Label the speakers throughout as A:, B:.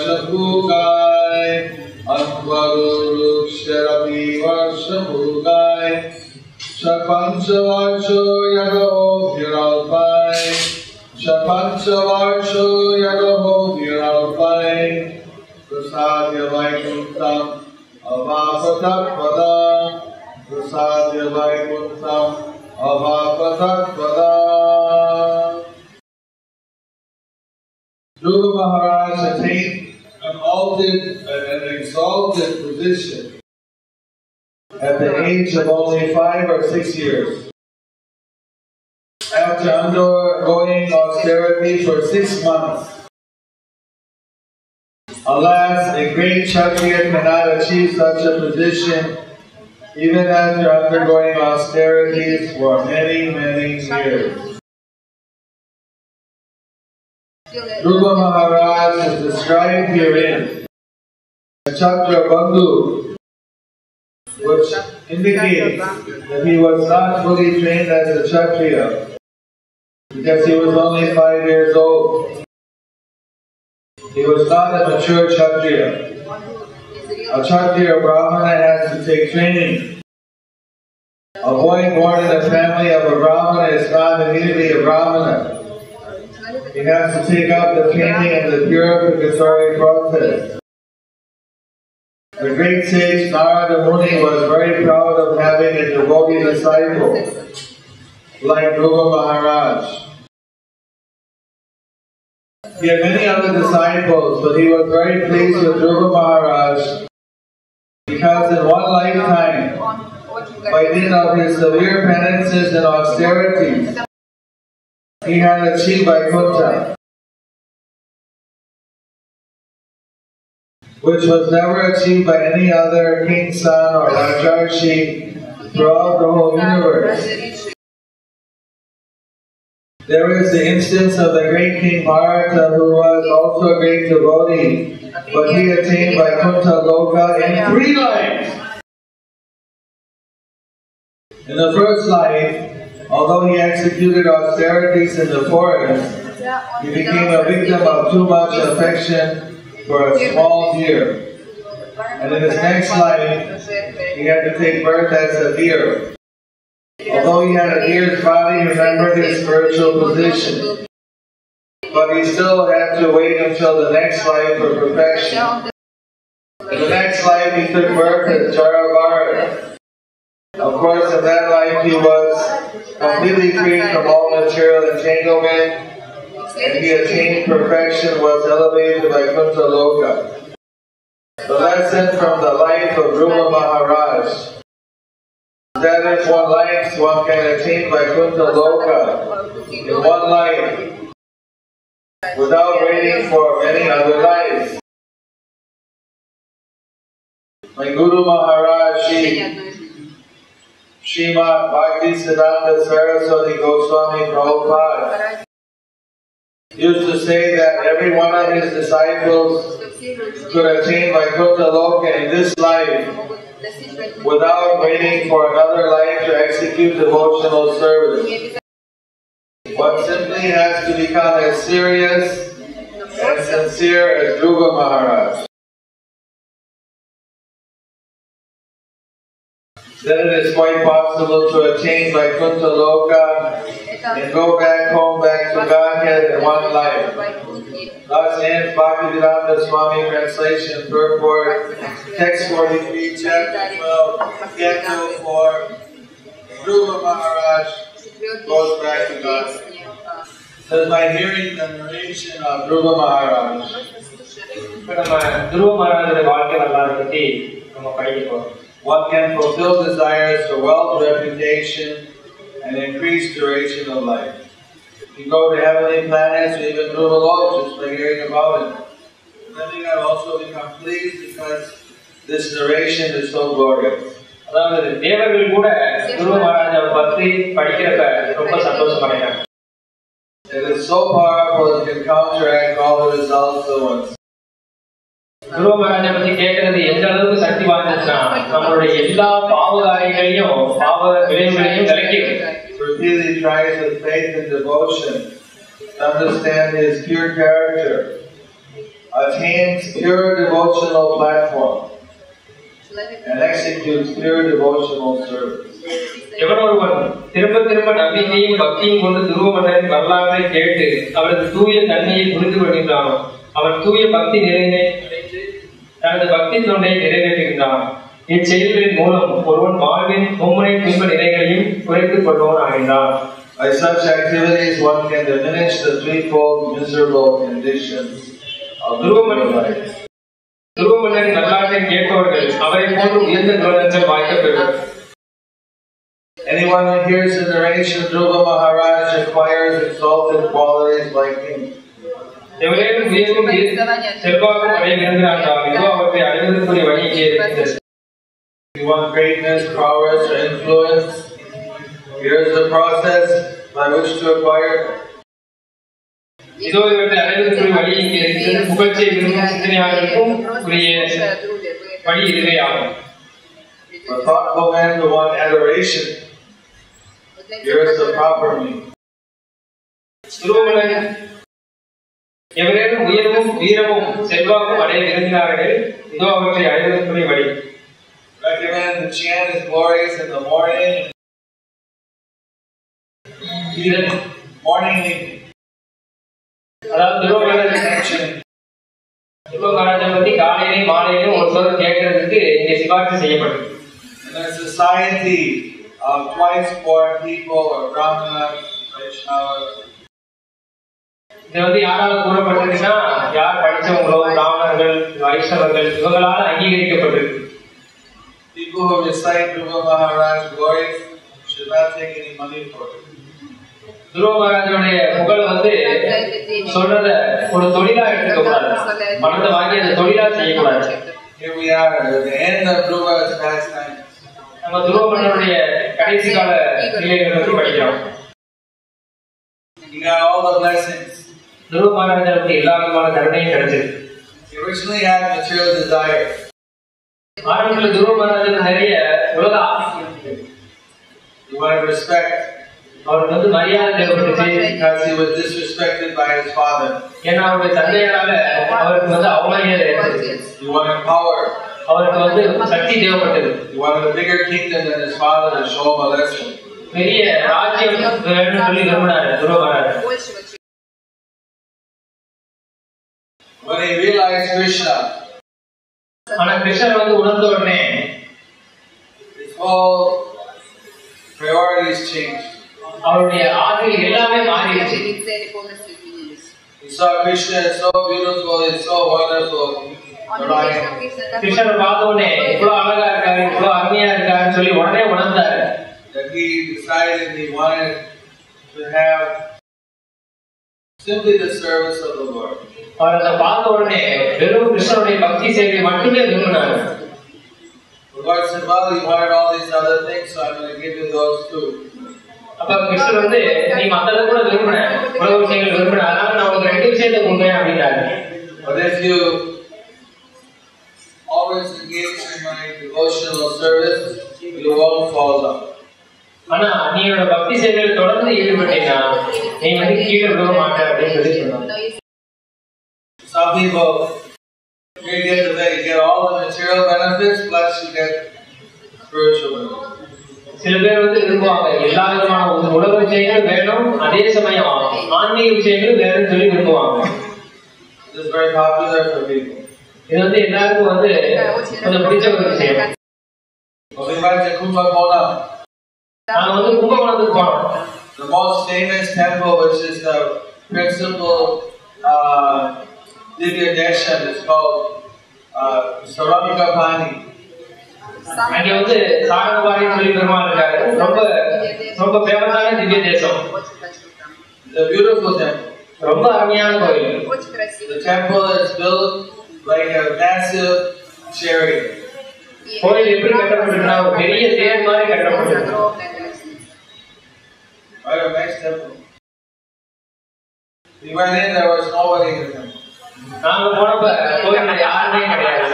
A: Varshapugai, Antvarurukshyarapi Varshapugai, Shapancha Varsho Yadaho Viralpai, Shapancha Varsho Yadaho Viralpai, Prasadya Vaikuntam Avapatatpada, Prasadya Vaikuntam Avapatatpada. Dhruva Maharaj attained an exalted position at the age of only 5 or 6 years. After undergoing austerity for 6 months, alas, a great Kshatriya cannot achieve such a position even after undergoing austerities for many, many years. Dhruva Maharaj is described herein as Kshatriya Bandhu, which indicates that he was not fully trained as a Kshatriya because he was only 5 years old. He was not a mature Kshatriya. A Kshatriya Brahmana has to take training. A boy born in the family of a Brahmana is not immediately a Brahmana. He has to take up the training and the purificatory process. The great sage Narada Muni was very proud of having a devotee disciple like Dhruva Maharaj. He had many other disciples, but he was very pleased with Dhruva Maharaj because in one lifetime, by dint of his severe penances and austerities, he had achieved Vaikuntha, which was never achieved by any other king's son or Rajarshi throughout the whole universe. There is the instance of the great King Bharata, who was also a great devotee, but he attained Vaikuntha Loka in 3 lives. In the first life, although he executed austerities in the forest, he became a victim of too much affection for a small deer. And in his next life, he had to take birth as a deer. Although he had a deer's body, he remembered his spiritual position. But he still had to wait until the next life for perfection. In the next life, he took birth as Jaravarta. Of course, in that life, he was completely free from all material entanglement, and he attained perfection, was elevated to Vaikuntha Loka. The lesson from the life of Dhruva Maharaj is that in one life, one can attain Vaikuntha Loka in one life, without waiting for many other lives. My Guru Maharaj, Srimad Bhaktisiddhanta Saraswati Goswami Prabhupada, used to say that every one of his disciples could attain Vaikuntha Loka in this life without waiting for another life to execute devotional service. One simply has to become as serious and sincere as Dhruva Maharaj. Then it is quite possible to attain Vaikuntha Loka and go back home, back to Godhead in one life. Thus ends Bhaktisiddhanta Swami translation, purport, text 43, chapter 12, canto 4, Dhruva Maharaj goes back to Godhead. So by hearing the narration of Dhruva Maharaj, one can fulfill desires for wealth, reputation, and increased duration of life. You go to heavenly planets or even Dhruva Loka just by hearing about it. Then you have also become pleased because this narration is so glorious. It is so powerful it can counteract all the results at once.
B: Dhruva Maharaj பத்தி கேட்கிறது எந்த அளவுக்கு சக்தி வாய்ந்ததுன்னா நம்மளுடைய எல்லா பாவகாரியங்களையும் பாவ விளைவுகளையும் விலக்கிடும்.
A: Really tries with faith and devotion to understand his pure character. attains pure devotional platform and executes pure devotional service.
B: எவனொருவன் திரும்ப திரும்ப நம்பிக்கையும் பக்தியும் கொண்டு துருவ மன்னரின் வரலாற்றை கேட்டு அவரது தூய தன்மையை புரிந்து கொள்கின்றானோ அவன் தூய பக்தி நிறைவை அடைந்து தனது பக்தி தொண்டை நிறைவேற்றுகின்றான். இச்செயல்களின் மூலம் ஒருவன் வாழ்வின் மும்முனை துன்ப நிலைகளையும் குறைத்துக் கொள்பவன் ஆகின்றான்.
A: By such activities, one can diminish the threefold miserable conditions of the life.
B: துருவ மன்னரின் வரலாற்றை கேட்பவர்கள் அவரை போன்று உயர்ந்த குணங்கள் வாய்க்கப் பெறுவர்.
A: Anyone who hears the narration of Dhruva Maharaj acquires exalted qualities like him.
B: எவரேனும் உயர்வும் செல்வாக்கும் அடைய விரும்பினார்கள் இதோ அவற்றை அடைவதற்குரிய வழி இங்கே இருக்கிறது.
A: You want greatness, prowess, or influence? Here is the process by which to acquire.
B: இதோ இவற்றை அடைவதற்குரிய வழி இங்கே இருக்கிறது. புகழ்ச்சியை விரும்பும் சிந்தனையாளருக்கும் உரிய வழி இதுவே ஆகும்.
A: A thoughtful man who wants adoration. Here is the proper means.
B: எவரேனும் உயர்வும் வீரமும் செல்வாக்கும் அடைய விரும்பினார்கள் இதோ அவற்றை அடைவதற்குரிய வழி.
A: Recommend the chant is glorious in the morning. Morning.
B: அதாவது துருவ மகாராஜை பற்றி காலையிலும் மாலையிலும் ஒரு சொல்ல கேட்கறதுக்கு இங்கே சிபாரிசு செய்யப்பட்டது.
A: In a society of twice born people or Brahmanas, Vaishnavas.
B: இது யாரால கூறப்பட்டிருக்குன்னா யார் படிச்சவங்களோ பிராமணர்கள் வைஷ்ணவர்கள் இவங்களால அங்கீகரிக்கப்பட்டிருக்கு.
A: People who recite Dhruva Maharaj glories should not take any money for it.
B: துருவ மகாராஜனுடைய புகழ் சொல்றத ஒரு தொழிலா எடுத்துக்க கூடாது. பணத்தை வாங்கி அந்த தொழிலா செய்யக்கூடாது.
A: Here we are at the end of Dhruva's pastime.
B: நம்ம துருவ மன்னருடைய கடைசி கால நிலைகளை பற்றி படிக்கிறோம்.
A: He got all the blessings.
B: துருவ மகாராஜனுக்கு எல்லா விதமான கருணையும் கிடைச்சிருக்கு.
A: He originally had material desires.
B: ஆரம்பத்தில் துருவ மகாராஜனுக்கு நிறைய உலக ஆசை இருந்தது.
A: He wanted respect.
B: அவருக்கு மரியாதை தேவைப்பட்டுச்சு.
A: Because he was disrespected by his father.
B: ஏன்னா அவருடைய தந்தையால அவருக்கு அவமரியாதை ஏற்பட்டுச்சு.
A: He wanted power.
B: அவருக்கு சக்தி தேவைப்பட்டது.
A: He wanted a bigger kingdom than his father to show him a lesson.
B: பெரிய ராஜ்யம் வேணும்னு சொல்லி விரும்பினார் துருவ Maharaj.
A: When he realized Krishna,
B: ஆனா கிருஷ்ணர் உணர்ந்த உடனே
A: his whole priorities changed.
B: அவருடைய ஆசைகள் எல்லாமே மாறிடுச்சு.
A: He saw Krishna is so beautiful, he is so wonderful.
B: கிருஷ்ணர் பார்த்த உடனே இவ்வளவு அழகா இருக்காரு, இவ்வளவு அருமையா இருக்காருன்னு சொல்லி உடனே உணர்ந்தாரு.
A: That he decided he wanted to have simply the service of the Lord.
B: அவர் அதை பார்த்த உடனே வெறும் கிருஷ்ணருடைய பக்தி சேவை மட்டுமே விரும்பினார்.
A: The Lord said, well, you wanted all these other things, so I'm going to give you those too.
B: அப்ப கிருஷ்ணர் நீ மத்தத கூட விரும்பின, உலக விஷயங்கள் விரும்பின, அதனால நான் உங்களுக்கு ரெண்டு விஷயத்தை கொடுக்கிறேன் அப்படின்னாரு.
A: But if you always engage in my devotional service, you won't fall down.
B: ஆனா நீ என்னோட பக்தி சேவையில் தொடர்ந்து ஈடுபட்டீங்கன்னா நீ கீழே விழுக மாட்ட அப்படின்னு சொல்லி சொன்னாங்க.
A: Some people you get all the material benefits plus you get spiritual benefits.
B: சில பேர் விரும்புவாங்க எல்லா விதமான உலக விஷயங்களும் வேணும், அதே சமயம் ஆன்மீக விஷயங்களும் வேணும்னு சொல்லி விரும்புவாங்க.
A: This is very popular for people.
B: இது எல்லாருக்கும் கொஞ்சம் பிடிச்ச ஒரு விஷயம்.
A: We went to Kumbhakonam.
B: நாங்க கும்பகோணத்துக்கு போனோம்.
A: The most famous temple, which is the principal Divya Darshan, is called Saramikapani.
B: அங்க சாரங்கபாணின்னு சொல்லி பெருமாள் இருக்காரு. ரொம்ப ஃபேமஸான திவ்ய தேசம்.
A: It's a beautiful temple.
B: ரொம்ப அருமையான கோயில்.
A: The temple is built like a massive chariot.
B: கோயில் எப்படி கட்டப்பட்டிருக்குன்னா ஒரு பெரிய தேர் மாதிரி கட்டப்பட்டிருக்கு.
A: Right, a nice temple. We went in, there was nobody in the temple.
B: நாங்க போனப்ப கோயில்ல யாருமே கிடையாது.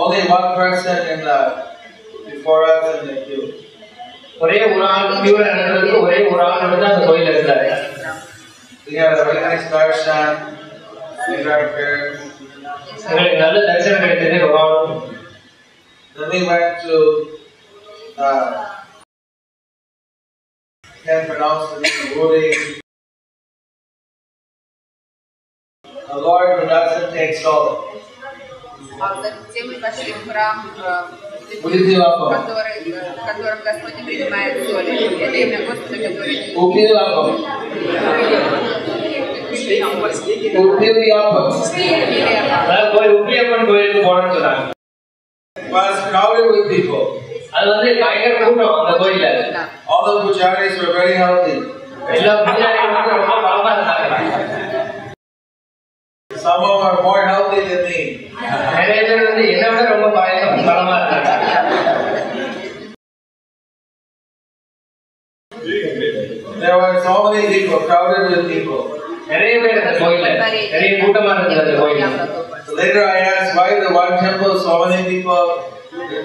A: Only one person before us in the queue.
B: ஒரே ஒரு ஆள் கியூல நடந்ததுக்கு ஒரே ஒரு ஆள் மட்டும் தான் அந்த கோயில்ல இருந்தாரு.
A: We had a very nice darshan did our prayers.
B: எங்களுக்கு நல்ல தரிசனம் கிடைத்தது பகவான்.
A: Then we went to can pronounce the name Uri. The Lord who doesn't take salt.
C: Затем мы пошли в храм, которым Господь не принимает соли. Это имя Господа, который...
A: Was crowded with people. All the pujaris were very healthy. Some of them are more healthy than me. There were so many people, crowded with people. So later I asked why the one temple so many people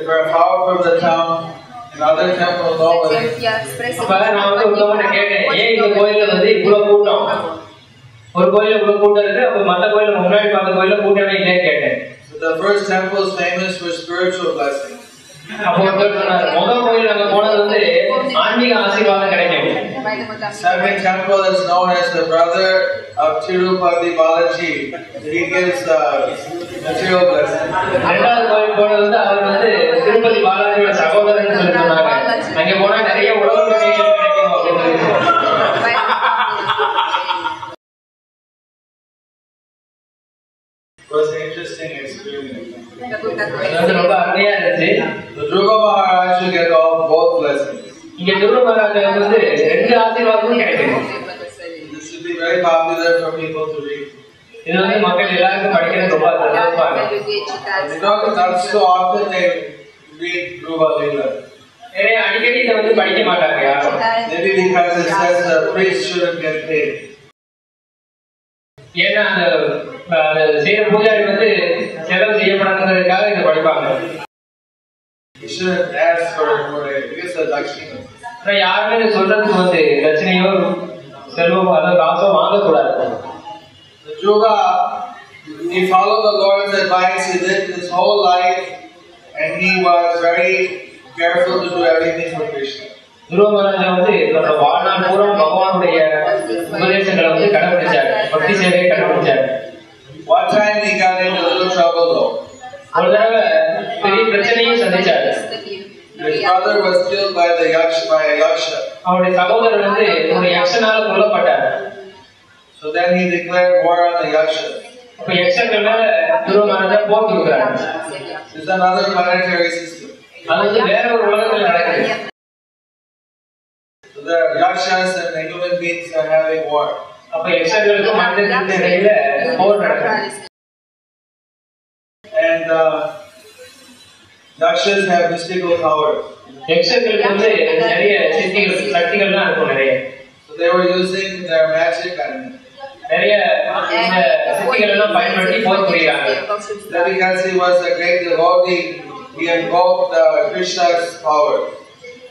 A: were far from the town, and other temples nobody.
B: ஒரு கோயில்ல இவ்வளவு கூட்டம் இருக்கு, அப்ப மத்த கோயில்ல முன்னாடி பார்த்த கோயில்ல கூட்டமே இல்லைன்னு கேட்டேன்.
A: So the first temple is famous for spiritual blessings.
B: அப்போ முதல் கோயில் நாங்க போனது வந்து ஆன்மீக ஆசீர்வாதம் கிடைக்கும்.
A: Second temple is known as the brother of Tirupati Balaji. He gives material blessings.
B: இரண்டாவது கோயில் போனது வந்து அவர் வந்து திருப்பதி பாலாஜியோட சகோதரன் சொல்லி சொன்னாங்க. அங்க போனா நிறைய உலக விஷயங்கள் கிடைக்கும் அப்படின்னு.
A: It was an interesting experience.
B: அது ரொம்ப அருமையா இருந்துச்சு.
A: The Dhruva Maharaj should get both blessings.
B: இங்க துருவ மகாராஜாவுக்கு வந்து ரெண்டு ஆசீர்வாதமும் கிடைக்கும்.
A: This should be very popular for people to read.
B: இது வந்து மக்கள் எல்லாருக்கும் படிக்கிறது ரொம்ப சந்தோஷமா இருக்கு.
A: Not so often they read Dhruva Leela.
B: நிறைய அடிக்கடி இதை வந்து படிக்க மாட்டாங்க யாரும்.
A: Maybe because it says the priest shouldn't get paid.
B: ஏன்னா அந்த செய்யற பூஜாரி வந்து செலவு செய்யப்படாததுக்காக இதை படிப்பாங்க.
A: You shouldn't ask for it because of Lakshmi.
B: யாருமே சொல்றதுக்கு வந்து லட்சணையோ செல்வமோ அதாவது காசோ வாங்கக்கூடாது.
A: The Dhruva, he followed the Lord's advice. He lived his whole life, and he was very careful to do everything for Krishna.
B: துருவ மகாராஜா வந்து தன்னோட வாழ்நாள் பூரா பகவானுடைய உபதேசங்களை வந்து கடைபிடிச்சாரு, பக்தி சேவையை கடைபிடிச்சாரு.
A: One time he got into a little trouble though.
B: ஒரு தடவை பெரிய பிரச்சனையும் சந்திச்சாரு.
A: His brother was killed by a yaksha.
B: அவருடைய சகோதரர் வந்து ஒரு யக்ஷனால கொல்லப்பட்டார்.
A: So then he declared war on the yaksha.
B: அப்ப யக்ஷர்கள் மேல துருவ மகாராஜா போர் தொடுக்கிறார்.
A: This is another planetary system.
B: அது வந்து வேற ஒரு உலகத்துல நடக்குது.
A: So the yakshas and the human beings are having war.
B: அப்ப யக்ஷர்களுக்கும் மனிதர்களுக்கும் இடையில போர் நடக்குது.
A: And yakshas have mystical powers.
B: யக்ஷர்களுக்கு வந்து நிறைய சக்திகள்லாம் இருக்கும் நிறைய.
A: So they were using their magic and
B: நிறைய இந்த சக்திகள் எல்லாம் பயன்படுத்தி போர் புரியுறாங்க.
A: because he was a great devotee, he invoked Krishna's power.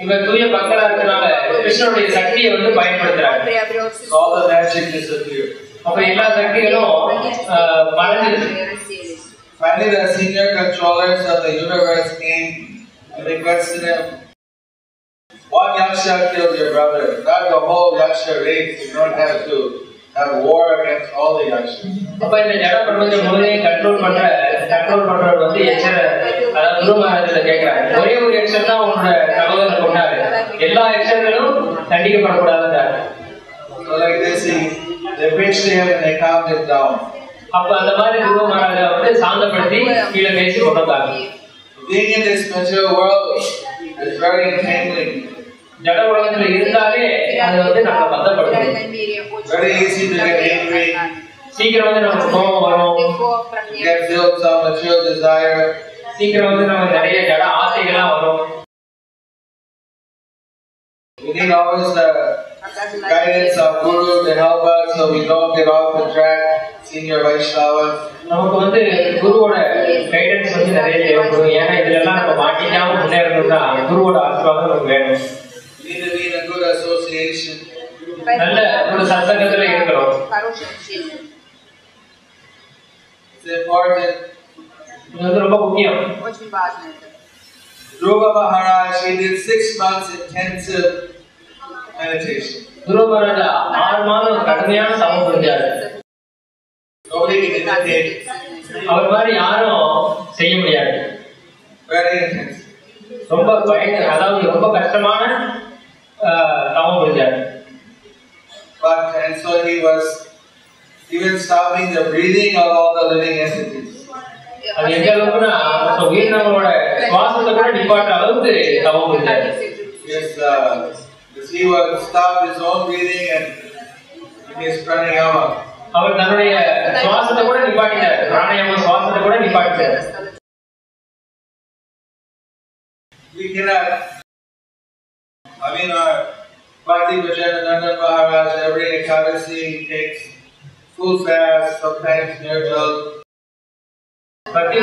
B: இவர் தூய பக்தரா இருக்கனால கிருஷ்ணனுடைய சக்தியை வந்து பயன்படுத்துறாங்க.
A: All the magic disappeared.
B: அப்ப எல்லா சக்திகளும் மறைஞ்சிருச்சு.
A: Finally, the senior controllers of the universe came and requested him, one yaksha killed your brother, not the whole yaksha race. You don't have to have war against all the yakshas.
B: அப்ப இந்த ஜட பிரபஞ்சம் முழுவதையும் control பண்றவர் வந்து யக்ஷர் அதாவது துருவ மகாராஜா கேட்கிறாரு, ஒரே ஒரு யக்ஷர் தான் உன்னோட சகோதரர் கொண்டாரு, எல்லா யக்ஷர்களும் தண்டிக்கப்படக்கூடாதுன்றாரு.
A: So like this, they preached to him and they calmed him down.
B: அப்ப அந்த மாதிரி துருவ மகாராஜா வந்து சாந்தப்படுத்தி கீழே பேசி கொண்டு வந்தாங்க.
A: Being in this material world is very entangling.
B: ஜட உலகத்துல இருந்தாலே அது வந்து நம்ம பந்தப்படுத்தும்.
A: Very easy to get angry.
B: சீக்கிரம் வந்து நமக்கு கோபம் வரும்.
A: Get filled some material desire.
B: சீக்கிரம் வந்து நமக்கு நிறைய ஜட ஆசைகள்லாம் வரும்.
A: We need always the guidance of Guru to help us so we don't get off the track. Senior Vaishnavas.
B: நமக்கு வந்து குருவோட கைடன்ஸ் வந்து நிறைய தேவைப்படும். ஏன்னா இதுல எல்லாம் நம்ம மாட்டிக்காம முன்னேறணும்னா குருவோட ஆசீர்வாதம் நமக்கு வேணும்.
A: We need to be in a good association.
B: நல்ல ஒரு சத்சங்கத்துல இருக்கணும்.
A: It's important.
B: இது ரொம்ப முக்கியம்.
C: Очень важно это.
A: Dhruva Maharaj, he did 6 months intensive meditation.
B: துருவ மகாராஜா 6 மாதம் கடுமையான தவம் புரிஞ்சாரு.
A: Nobody can imitate.
B: அவர் மாதிரி யாரும் செய்ய முடியாது.
A: Very intense.
B: ரொம்ப அதாவது ரொம்ப கஷ்டமான தவம் புரிஞ்சாரு.
A: And so he was even stopping the breathing of all the living entities.
B: அது எந்த அளவுக்குன்னா உயிரினங்களோட சுவாசத்தை கூட நிப்பாட்ட அளவுக்கு தவம் புரிஞ்சாரு.
A: Yes, he would stop his own breathing and his pranayama.
B: அவர் தன்னுடைய சுவாசத்தை கூட நிப்பாட்டிட்டார். பிராணாயாம சுவாசத்தை கூட நிப்பாட்டிட்டார்.
A: We cannot. I mean, our Bhakti Bhajanananda Maharaj every Ekadasi takes full fast, sometimes nirjal.
B: பக்தி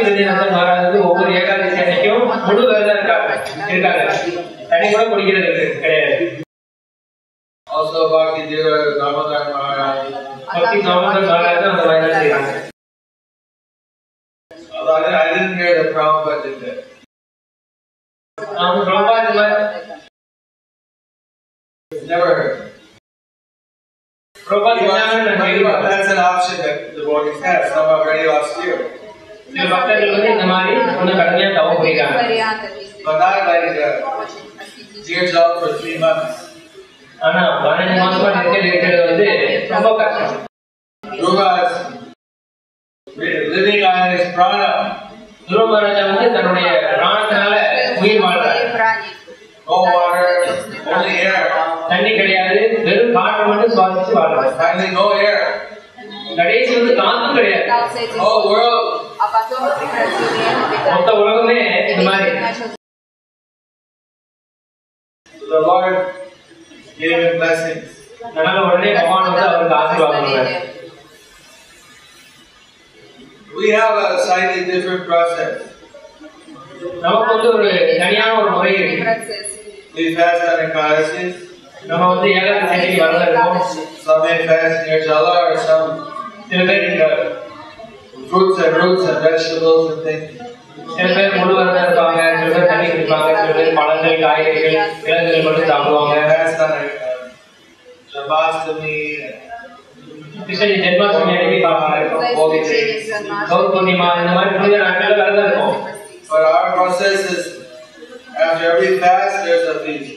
B: விஜயநந்தன் மகாராஜுக்கு ஒவ்வொரு ஏகாதசி அன்னைக்கும் முழு விரதம் இருக்காங்க. தண்ணி கூட குடிக்கிறது கிடையாது.
A: Also Bhakti Damodar Maharaj.
B: பக்தி தாமோதர் மகாராஜ் அந்த மாதிரி செய்றாங்க.
A: I didn't hear the Prabhupada did that. Never heard. That's an option that the devotees have. Some are very austere. But not like nirjal for 3 months. Dhruva is living on his prana.
B: Dhruva Maharaja தன்னுடைய பிராணத்தினால உயிர் வாழ்றார்.
A: No water, only air.
B: தண்ணி கிடையாது, வெறும் காற்று மட்டும் சுவாசிச்சு வாழ்றார்.
A: Finally, no air.
B: கடைசி காத்தும் கிடையாது.
A: Whole world.
B: மொத்த உலகமே இந்த மாதிரி.
A: The Lord gave him blessings.
B: அதனால உடனே பகவான் அவருக்கு ஆசீர்வாதம் கொடுத்தார்.
A: We have a slightly different process.
B: நமக்கு ஒரு தனியான ஒரு முறை இருக்கு.
A: We fast on Ekadasis.
B: நம்ம ஏகாதசி அன்னைக்கு விரதம் இருப்போம்.
A: Some may fast nirjala or some
B: சில பேர்
A: fruits and roots and vegetables and things.
B: சில பேர் முழு விரதம் இருப்பாங்க, சில பேர் தண்ணி குடிப்பாங்க, சில பேர் பழங்கள், காய்கறிகள், கிழங்குகள் மட்டும் சாப்பிடுவாங்க.
A: Fast on Janmashtami.
B: Krishna Janmashtami அன்னைக்கு கௌர் பூர்ணிமா இந்த மாதிரி புனித நாட்கள்ல விரதம் இருக்கும்.
A: But our process is after every fast there's a feast.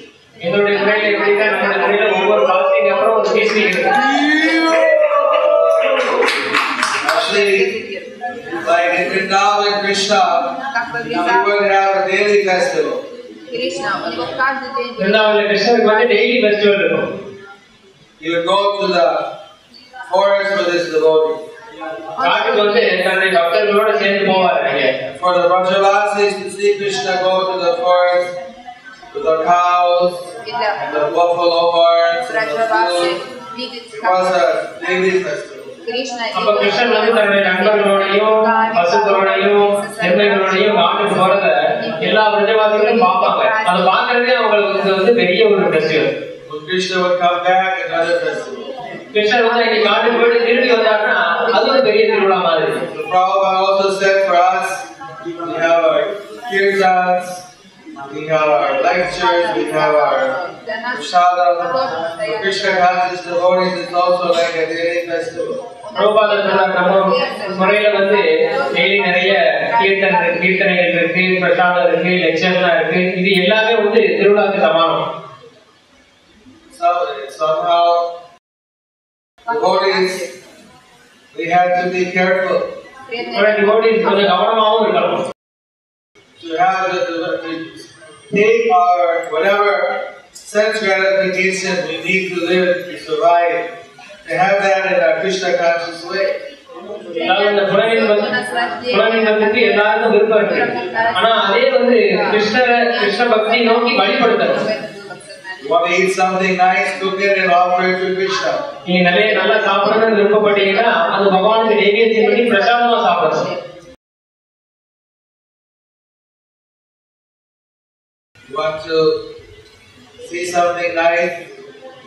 B: என்னுடைய முறையில எப்படின்னா நம்முடைய முறையில ஒவ்வொரு ஃபாஸ்டிங் அப்புறம் ஒரு ஃபீஸ்ட் இருக்கு.
A: Actually, like in Vrindavan Krishna, he would have a daily festival.
B: Vrindavan Krishna daily festival இருக்கும்.
A: He would go to the forest with his devotees. For the Brajavasis to see Krishna go to the forest with the cows and the buffalo horns and the food. It was a daily festival.
B: அப்ப கிருஷ்ணன் தன்னுடைய நண்பர்களோடையும் பசுக்களோடையும் எருமைகளோடையும் காட்டுக்கு போறத எல்லா பிரஜவாசிகளும் பார்ப்பாங்க. அதை பார்க்கறதே அவங்களுக்கு பெரிய ஒரு festival.
A: Krishna would come back, another festival.
B: கிருஷ்ணர் இங்க காட்டுக்கு போயிட்டு திரும்பி வந்தாருன்னா அது ஒரு பெரிய திருவிழா மாதிரி.
A: The Prabhupada also said for us, we have our kirtans, we have our lectures, we have our prasadam. For Krishna conscious devotees, it's also like a daily festival.
B: Prabhupada சொன்னார், நம்ம முறையில டெய்லி நிறைய கீர்த்தனைகள் இருக்கு, பிரசாதம் இருக்கு, லெக்சர்லாம் இருக்கு. இது எல்லாமே திருவிழாக்கு சமானம்.
A: Somehow, devotees, we have to be careful.
B: Devotees கொஞ்சம் கவனமாவும் இருக்கணும்.
A: To have to take our whatever sense gratification we need to live to survive, to have that in a Krishna conscious way.
B: இந்த புலனின்பத்துக்கு எல்லாருக்கும் விருப்பம் இருக்கு. ஆனா அதே கிருஷ்ண பக்தி நோக்கி வழிபடுத்தணும்.
A: You want to eat something nice, cook it and offer it to Krishna.
B: நீங்க நல்லா சாப்பிடணும்னு விருப்பப்பட்டீங்கன்னா அது பகவானுக்கு நைவேத்தியம் பண்ணி பிரசாதமா சாப்பிடணும்.
A: You want to see something nice,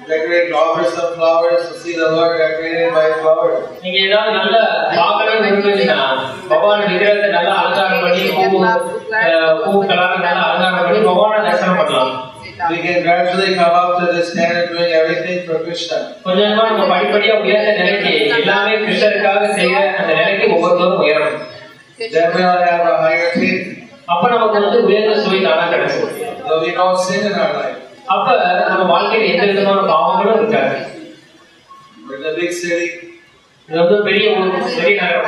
A: decorate, offer some flowers to see the Lord decorated by flowers.
B: நீங்க ஏதாவது நல்ல பார்க்கணும்னு விரும்புகிறீங்கன்னா பகவான் விக்கிரகத்தை நல்லா அலங்காரம் பண்ணி பூக்களால் நல்லா அலங்காரம் பண்ணி பகவானை தரிசனம் பண்ணலாம்.
A: We can gradually come up to this standard doing everything for Krishna.
B: கொஞ்சமா நம்ம படிப்படியா உயர்ந்த நிலைக்கு எல்லாமே கிருஷ்ணருக்காக செய்ய அந்த நிலைக்கு ஒவ்வொருத்தரும் உயரணும்.
A: Then we'll have a higher faith.
B: அப்ப நமக்கு வந்து உயர்ந்த சுவை தானா கிடைக்கும்.
A: So we don't sin in our life.
B: அப்ப நம்ம வாழ்க்கையில எந்த விதமான பாவங்களும் இருக்காது.
A: We're in a big city.
B: இது வந்து பெரிய ஒரு பெரிய நகரம்.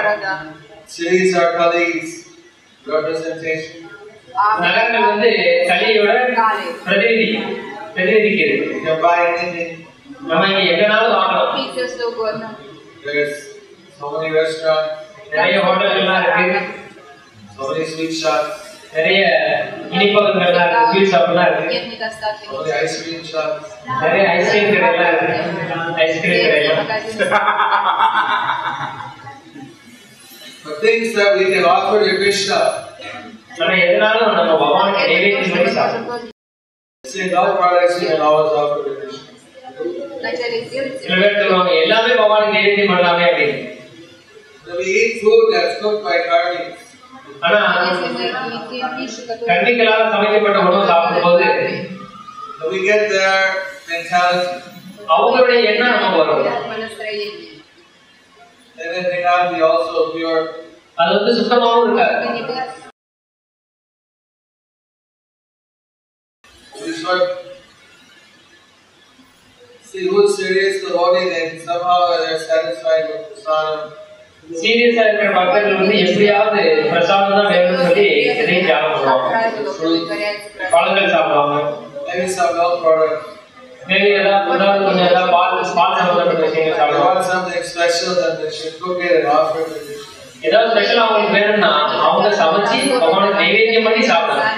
A: Cities are colleagues, representation.
B: நகரங்கள் வந்து கலியோட பிரதிநிதிக்கிறது.
A: You can buy anything.
B: நம்ம இங்க எங்கனாலும் வாங்கலாம்.
A: There's so many restaurants.
B: நிறைய ஹோட்டல்கள்லாம் இருக்கு.
A: So many sweet shops.
B: நிறைய இனிப்பகங்கள்லாம் இருக்கு. ஸ்வீட் ஷாப்லாம் இருக்கு.
A: So many ice cream shops.
B: நிறைய ஐஸ்கிரீம் கடைலாம் இருக்கு. ஐஸ்கிரீம் கடைலாம்.
A: The things that we can offer to Krishna.
B: நம்ம எதனாலும் நம்ம பகவானுக்கு நைவேத்தியம் பண்ணி சாப்பிடலாம்.
A: Say no products you can always offer to Krishna.
B: சில பேர் சொல்லுவாங்க எல்லாமே பகவானுக்கு நைவேத்தியம் பண்ணலாமே அப்படின்னு.
A: We eat food that's cooked by karmis.
B: ஆனா கர்மிகளால் சமைக்கப்பட்ட உணவு சாப்பிடும்போது
A: we get their mentality.
B: அவங்களுடைய எண்ணம் நமக்கு வரும்.
A: And then they have be also pure.
B: அது வந்து சுத்தமாவும் இருக்காது.
A: See who's serious devotee, then somehow they're satisfied with prasadam.
B: சீரியஸா இருக்கிற பக்தர்கள் வந்து எப்படியாவது பிரசாதம் தான் வேணும்னு சொல்லி எதையும் தியாகம் பண்ணுவாங்க. பழங்கள் சாப்பிடுவாங்க.
A: Maybe some milk products.
B: Maybe ஏதாவது கொஞ்சம் ஏதாவது பால் சம்பந்தப்பட்ட விஷயங்கள் சாப்பிடுவாங்க.
A: Something special that they should cook it and offer it to Krishna.
B: ஏதாவது ஸ்பெஷல் அவங்களுக்கு வேணும்னா அவங்க சமைச்சு பகவானுக்கு நைவேத்தியம் பண்ணி சாப்பிடலாம்.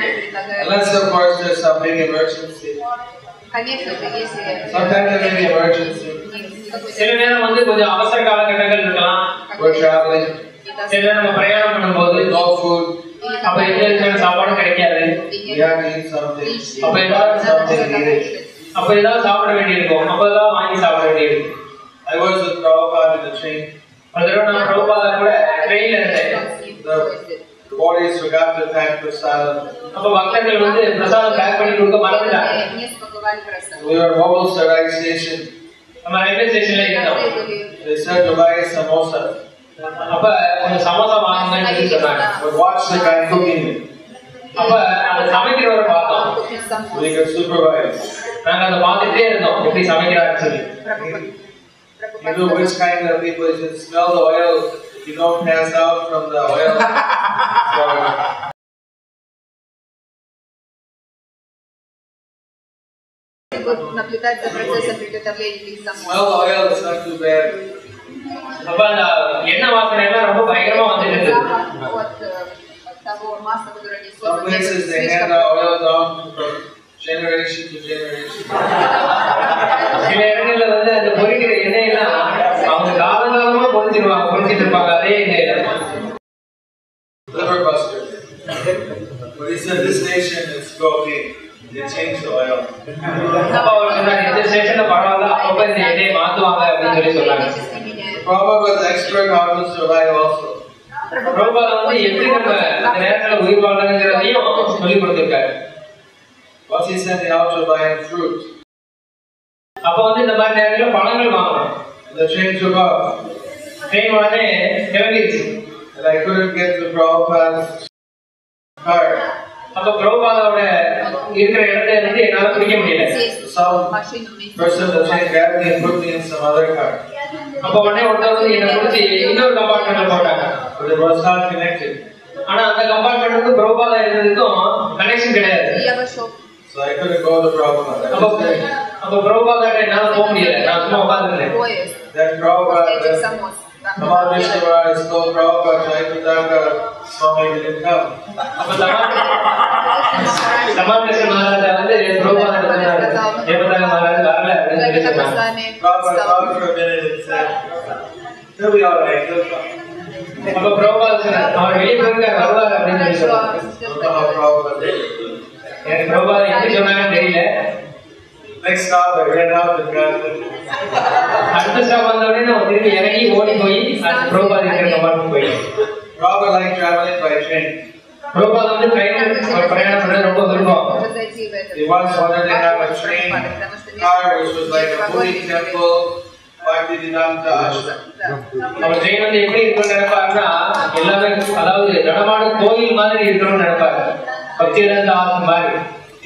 A: Unless of course there's some big emergency. Sometimes there may be emergency.
B: சில நேரம் வந்து கொஞ்சம் அவசர காலகட்டங்கள் இருக்கலாம்.
A: We're traveling.
B: சில நேரம் நம்ம பிரயாணம் பண்ணும்போது
A: No food.
B: அப்ப எந்த விதமான சாப்பாடும் கிடைக்காது.
A: We have to eat something.
B: அப்ப ஏதாவது சாப்பிட வேண்டியிருக்கும். அப்ப ஏதாவது வாங்கி சாப்பிட வேண்டியிருக்கும்.
A: I was with Prabhupada in the train.
B: ஒரு தடவை நான் பிரபுபாதா கூட ட்ரெயின்ல இருந்தேன்.
A: The devotees forgot to pack prasadam.
B: அப்ப பக்தர்கள் வந்து பிரசாதம் பேக் பண்ணி கொடுக்க மறந்துட்டாங்க.
A: We were at Mobile Sarai station.
B: நம்ம ரயில்வே ஸ்டேஷன்ல இருந்தோம்.
A: They said to buy samosa.
B: அப்ப கொஞ்சம் சமோசா வாங்குங்கன்னு சொன்னாங்க.
A: But watch the guy cooking it.
B: அப்ப அந்த சமைக்கிறவரை பார்த்தோம்.
A: We could supervise.
B: நாங்க அதை பார்த்துட்டே இருந்தோம் எப்படி சமைக்கிறாருன்னு சொல்லி.
A: You know which kind of people you should smell the oil. You don't pass out from the oil.
C: Наблюдать за процессом приготовления этих самов.
A: Smell the oil, it's not too bad.
B: அப்ப அந்த எண்ணெய் வாசனை எல்லாம் ரொம்ப பயங்கரமா வந்துட்டு இருந்தது.
C: От того масла, которое они
A: Some places they hand the oil down from generation to generation.
B: சில இடங்கள்ல வந்து அந்த பொரிக்கிற எண்ணெய் எல்லாம் அவங்க காலகாலமா பொரிச்சிட்டு இருப்பாங்க அதே எண்ணெயில.
A: Liver buster. But he said this station is okay. They changed the oil.
B: அப்ப அவர் சொன்னாங்க இந்த ஸ்டேஷன்ல பரவாயில்ல அப்பப்ப இந்த எண்ணெயை மாத்துவாங்க அப்படின்னு சொல்லி சொன்னாங்க.
A: Prabhupada was expert how to survive also.
B: Prabhupada வந்து எப்படி நம்ம அந்த நேரத்துல உயிர் வாழணுங்கிறதையும் சொல்லி கொடுத்திருக்காரு.
A: Once he sent me out to buy fruit.
B: அப்ப வந்து இந்த மாதிரி நேரத்துல பழங்கள் வாங்கணும்.
A: The train took off.
B: Train உடனே கிளம்பிடுச்சு.
A: And I couldn't get to Prabhupada's car.
B: அப்ப பிரபுபாதாவோட இருக்கிற இடத்தை வந்து என்னால பிடிக்க முடியல.
A: Some person in the train grabbed me and put me in some other car.
B: அப்ப உடனே ஒருத்தர் வந்து என்னை பிடிச்சி இன்னொரு கம்பார்ட்மெண்ட்ல போட்டாங்க.
A: But it was not connected.
B: ஆனா அந்த கம்பார்ட்மெண்ட்டுக்கும் பிரபுபாதா இருந்ததுக்கும் கனெக்ஷன் கிடையாது.
A: So I couldn't go to Prabhupada.
B: அப்ப பிரபுபாதாட்ட என்னால போக முடியல. நான் சும்மா உட்கார்ந்துட்டேன்.
A: Then Prabhupada, Tamal Vishnu Maharaj told Prabhupada, Jayapataka Swami didn't come.
B: அப்ப தமால் கிருஷ்ண மகாராஜா வந்து பிரபுபாதா சொன்னாரு ஜெயபதாக மகாராஜ் வரல அப்படின்னு சொல்லி சொன்னாங்க.
A: Prabhupada thought for a minute and said, he'll be alright, he'll come.
B: அப்ப பிரபுபாதா சொன்னார் அவர் வெளியே போயிருக்காரு வருவார் அப்படின்னு சொல்லி சொன்னாங்க.
A: Don't know how Prabhupada did.
B: எனக்கு பிரபுபாதா எப்படி சொன்னாங்கன்னு தெரியல.
A: Next stop I ran out and got it.
B: அடுத்த ஸ்டாப் வந்தோடனே நான் திரும்பி இறங்கி ஓடி போய் பிரபுபாத் இருக்கிற கம்பார்ட்மெண்ட் போயிட்டேன்.
A: Prabhupada liked traveling by train.
B: Prabhupad வந்து ட்ரெயினில் பிரயாணம் பண்றது ரொம்ப விரும்பம்.
A: He once wanted to have a train car which was like a movie temple, Bhaktivedanta Ashram.
B: Our train வந்து எப்படி இருக்குன்னு நினைப்பாருன்னா எல்லாமே அதாவது நடமாடும் கோயில் மாதிரி இருக்கணும்னு நினைப்பாரு. பக்திவேதாந்த ஆசிரமம் மாதிரி.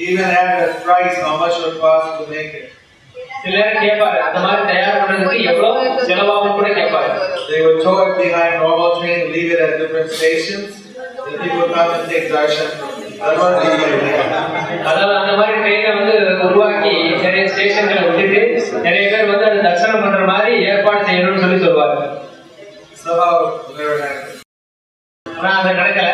A: Even had a price how much would cost to make it.
B: எல்லாரும் கேட்பாரு அந்த மாதிரி தயார் பண்றதுக்கு எவ்வளவு செலவாகும் கூட கேட்பாரு.
A: They would tow it behind normal train, leave it at different stations. The people come and take darshan.
B: அதாவது அந்த மாதிரி ட்ரெயினை வந்து உருவாக்கி நிறைய ஸ்டேஷன்களை விட்டுட்டு நிறைய பேர் வந்து அதை தரிசனம் பண்ற மாதிரி ஏற்பாடு செய்யணும்னு சொல்லி சொல்லுவாங்க. ஆனா அது நடக்கல.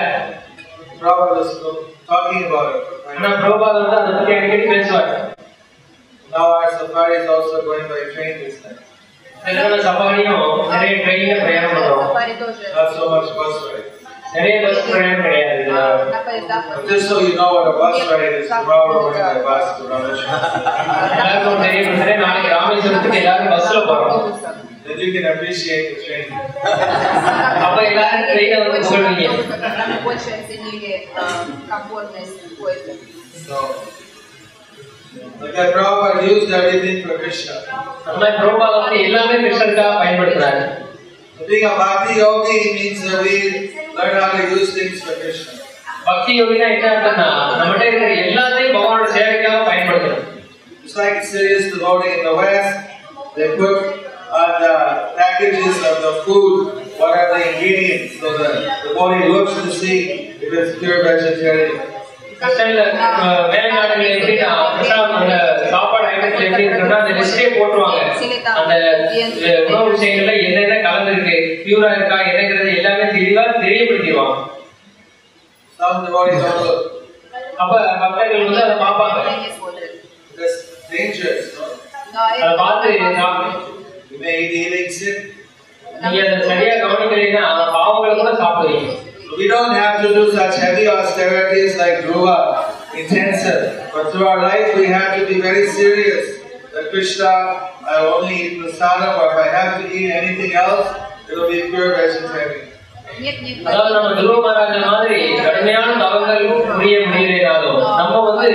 B: ஆனா பிரபுபாத் வந்து அதை பத்தி அடிக்கடி பேசுவார்.
A: Now our safari is also going by train this time.
B: எல்லாரும் சஃபாரியும் நிறைய ட்ரெயின்ல பிரயாணம் பண்றோம்.
A: Not so much bus ride.
B: நிறைய பஸ் பிரயாணம் கிடையாது.
A: Just so you know what a bus ride is, tomorrow we're going by bus to Rameshwaram.
B: எல்லாருக்கும் தெரியும் நாளைக்கு ராமேஸ்வரத்துக்கு எல்லாரும் பஸ்ல போறோம்.
A: Then you can appreciate the train.
B: அப்ப எல்லாரும் ட்ரெயினை வந்து புகழ்வீங்க.
A: So like Prabhupada used everything for Krishna.
B: நம்ம பிரபுபாத் வந்து எல்லாமே கிருஷ்ணனுக்காக பயன்படுத்துறாரு.
A: Being a bhakti yogi means that we learn how to use things for Krishna.
B: பக்தி யோகினா என்ன அர்த்தம்னா நம்மகிட்ட இருக்கிற எல்லாத்தையும் பகவானோட சேவைக்காக பயன்படுத்தணும்.
A: It's like serious devotee in the West. They put on the packages of the food what are the ingredients, so the devotee looks to see if it's pure vegetarian.
B: கிருஷ்ணன்ல மேல்நாடுகள் எப்படின்னா கிருஷ்ணாவோட சாப்பாடு ஐட்டங்கள் எப்படி இருக்குன்னா அந்த லிஸ்டே போட்டுருவாங்க. அந்த உணவு விஷயங்கள்ல என்னென்ன கலந்துருக்கு, பியூரா இருக்கா என்னங்கிறது எல்லாமே தெளிவா தெரியப்படுத்திடுவாங்க.
A: Some devotees don't look.
B: அப்ப பக்தர்கள் வந்து அதை பார்ப்பாங்க.
A: That's dangerous.
B: அதை பார்த்து
A: You may be eating sin.
B: நீங்க அதை சரியா கவனிக்கலைன்னா பாவங்களை கூட சாப்பிடுவீங்க.
A: We don't have to do such heavy austerities like Dhruva, intensive. But through our life, we have to be very serious. That Krishna, I only eat prasadam, or if I have to eat anything else, it will be pure vegetarian.
B: அதாவது நம்ம துருவ மகாராஜா மாதிரி கடுமையான தவங்கள் புரிய முடியலைனாலும் நம்ம வந்து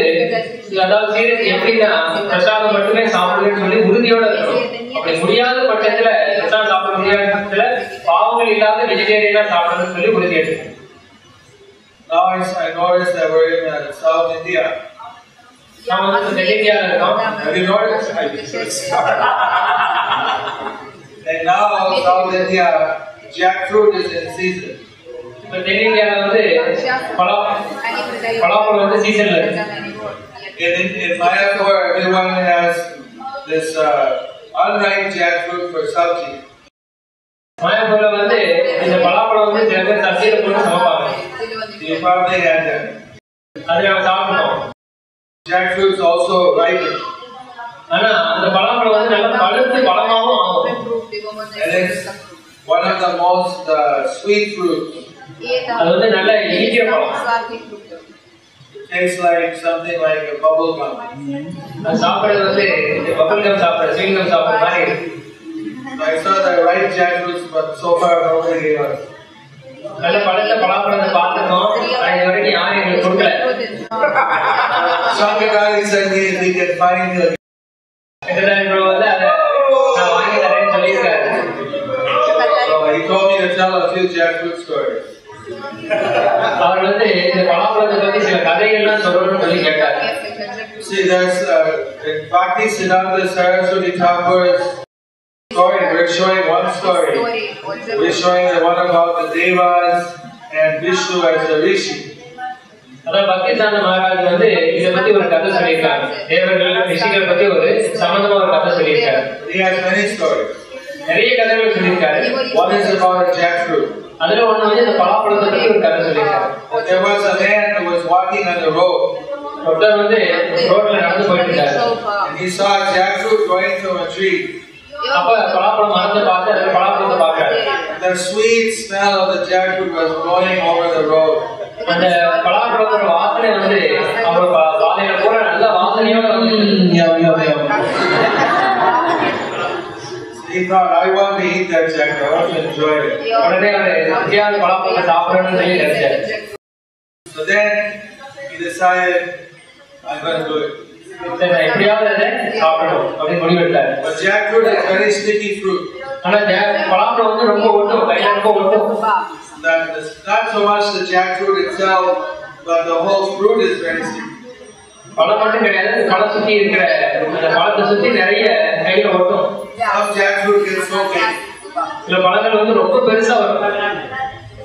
B: அதாவது சீரியஸ் எப்படின்னா பிரசாதம் மட்டுமே சாப்பிடுவேன்னு சொல்லி உறுதியோட இருக்கணும். அப்படி முடியாத பட்சத்துல பிரசாதம் சாப்பிட முடியாத பட்சத்துல பாவங்கள் இல்லாத வெஜிடேரியனா சாப்பிடணும்னு சொல்லி உறுதி எடுக்கணும்.
A: Now I noticed that we're in South India.
B: நம்ம வந்து தென்னிந்தியாவில் இருக்கோம்.
A: Have you noticed? And now South India, jackfruit is in season.
B: இப்போ தென்னிந்தியாவில் வந்து பலாப்பழம் வந்து சீசன்ல இருக்கு.
A: In Mayapur, everyone has this unripe jackfruit for sabji.
B: மாயாப்பூர்ல வந்து இந்த பலாப்பழம் வந்து சில பேர் சப்ஜியில போட்டு சமைப்பாங்க.
A: You probably had that.
B: அதை நம்ம சாப்பிட்டோம்.
A: Jackfruit is also ripe.
B: ஆனா அந்த பலாப்பழம் வந்து நல்லா பழுத்து பழமாவும் ஆகும்.
A: And it's one of the most sweet fruits.
B: அது வந்து நல்ல இனிக்கிற பழம்.
A: It tastes like something like a bubble gum.
B: அது சாப்பிடுறது வந்து பபுள் கம் சாப்பிடுறது, ஸ்வீட் கம் சாப்பிடுற மாதிரி இருக்கு.
A: I saw the ripe jackfruits, but so far nobody gave us.
B: நல்ல பழுத்த பலாப்பழத்தை பார்த்துட்டோம். அது வரைக்கும் யாரும் எங்களுக்கு கொடுக்கல.
A: Shankakari said we can find the.
B: வந்து அதை நான் வாங்கி தரேன்னு சொல்லியிருக்காரு.
A: He told me to tell a few jackfruit stories.
B: அவர் வந்து இந்த பலாப்பழத்தை பத்தி சில கதைகள்லாம் சொல்லணும்னு சொல்லி கேட்டார்.
A: See, there's in Bhakti Siddhanta Saraswati Thakur's story. We're showing one story. We're showing the one about the Devas and Vishnu as the Rishi.
B: அதான் பக்திசாந்த மகாராஜ் வந்து இதை பத்தி ஒரு கதை சொல்லியிருக்காரு. தேவர்கள் ரிஷிகள் பத்தி ஒரு சம்பந்தமா ஒரு கதை சொல்லியிருக்காரு.
A: He has many stories.
B: நிறைய கதைகள் சொல்லியிருக்காரு.
A: One is about a jackfruit.
B: அதுல ஒண்ணு வந்து இந்த பலாப்பழத்தை பத்தி ஒரு கதை சொல்லியிருக்காரு.
A: There was a man who was walking on the road.
B: ஒருத்தர் வந்து ரோட்ல நடந்து போயிட்டு இருந்தாரு.
A: And he saw a jackfruit growing from a tree.
B: அப்ப பலாப்பழம் மரத்தை பார்த்து அதுல பலாப்பழத்தை பார்க்கறாரு.
A: The sweet smell of the jackfruit was blowing over the road.
B: அந்த பலாப்பழத்தோட வாசனை வந்து அவங்க பாதையில போற நல்ல வாசனையோட வந்து
A: He thought, I want to eat that jackfruit. I want to enjoy it. So then he decided, I'm going to do it. But jackfruit is very sticky fruit. Not so much the jackfruit itself, but the whole fruit is very sticky. Some jackfruit gets so big.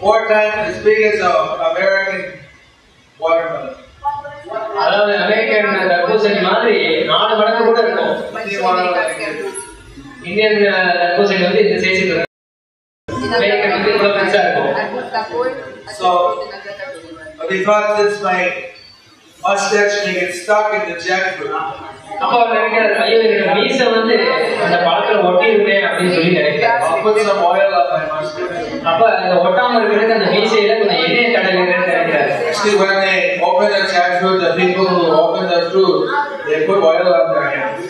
A: 4 times as big as an American watermelon. So, but he thought since my mustache may get stuck in the jackfruit. I'll put some oil on my mustache. Actually, when they open the jackfruit, the people who open the fruit, they put oil on their hands.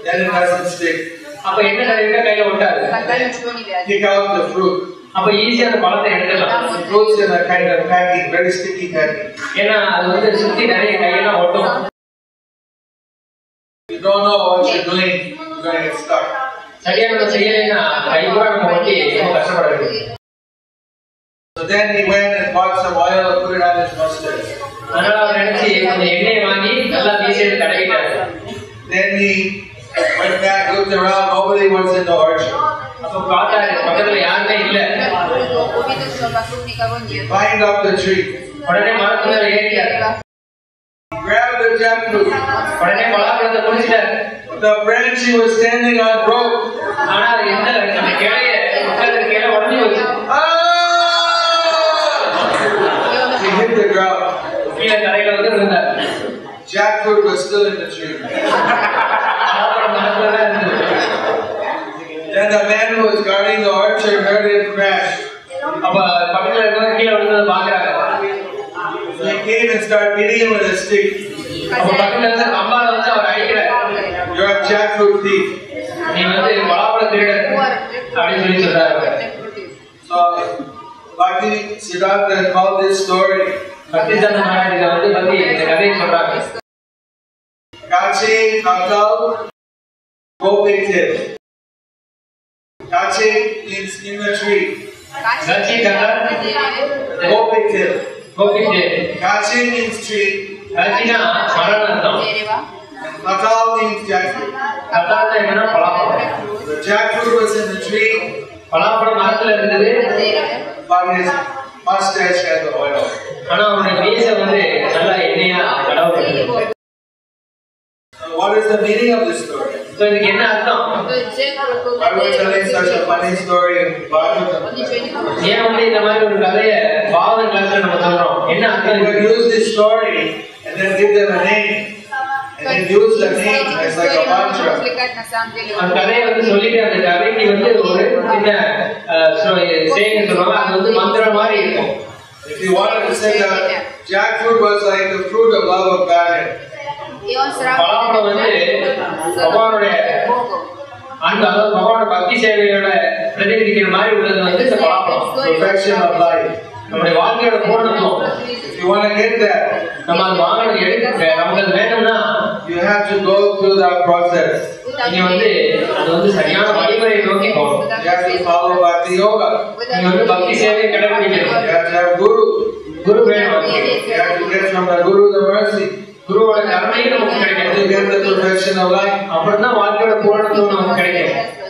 A: Then it doesn't stick. Pick out the fruit. Fruits in a kind of packing, very sticky packing. You don't know what you're doing, you're going to get stuck. So then he went and bought some oil and put it on his mustache. Then he went back, looked around, nobody was in the orchard. Climbed up the tree. Grabbed the jackfruit. The branch he was standing on broke. He hit the ground. Jackfruit was still in the tree. Then the man who was guarding the orchard heard him crash. So he came and started beating him with a stick. You're a jackfruit thief. So Bhakti Siddhartha called this story Kache Kakal Gopiktil. Kache means in the tree. Gopiktil. Kache means tree. Kakal means jackfruit. The jackfruit was in the tree, but his mustache had the oil. So what is the meaning of this story? Why are we telling such a funny story in Bhagavatam? We would use this story and then give them a name. And then use the name as like a mantra. If you wanted to say that jackfruit was like the fruit of love of God. Perfection of life. If you want to get that, you have to go through that process. You have to follow Bhakti Yoga. You have to have Guru. You have to get from the Guru the mercy. You get the perfection of life.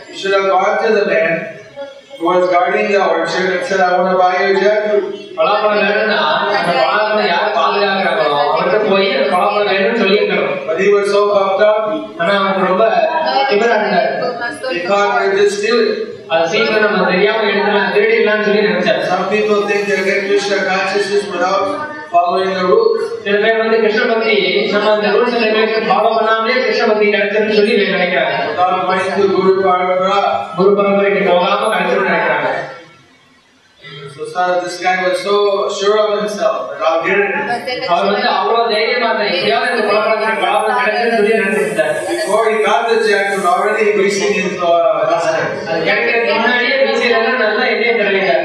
A: You should have gone to the man who was guarding the orchard and said, I want to buy your jackfruit. But he was so puffed up, he thought they would just steal it. Some people think they get Krishna consciousness without following the rules. Without going to Guru Parampara. So this guy was so sure of himself that I'll get it.
B: அவர் வந்து அவ்வளவு தைரியமா இருந்தார். எப்படியாவது இந்த பழப்பழம் கிடைக்கும்னு சொல்லி நினைச்சிருந்தார்.
A: Before he got the jackfruit, already greasing his mustache.
B: அது கிடைக்கிறதுக்கு முன்னாடியே மீசையில நல்லா எண்ணெய் தடவிட்டார்.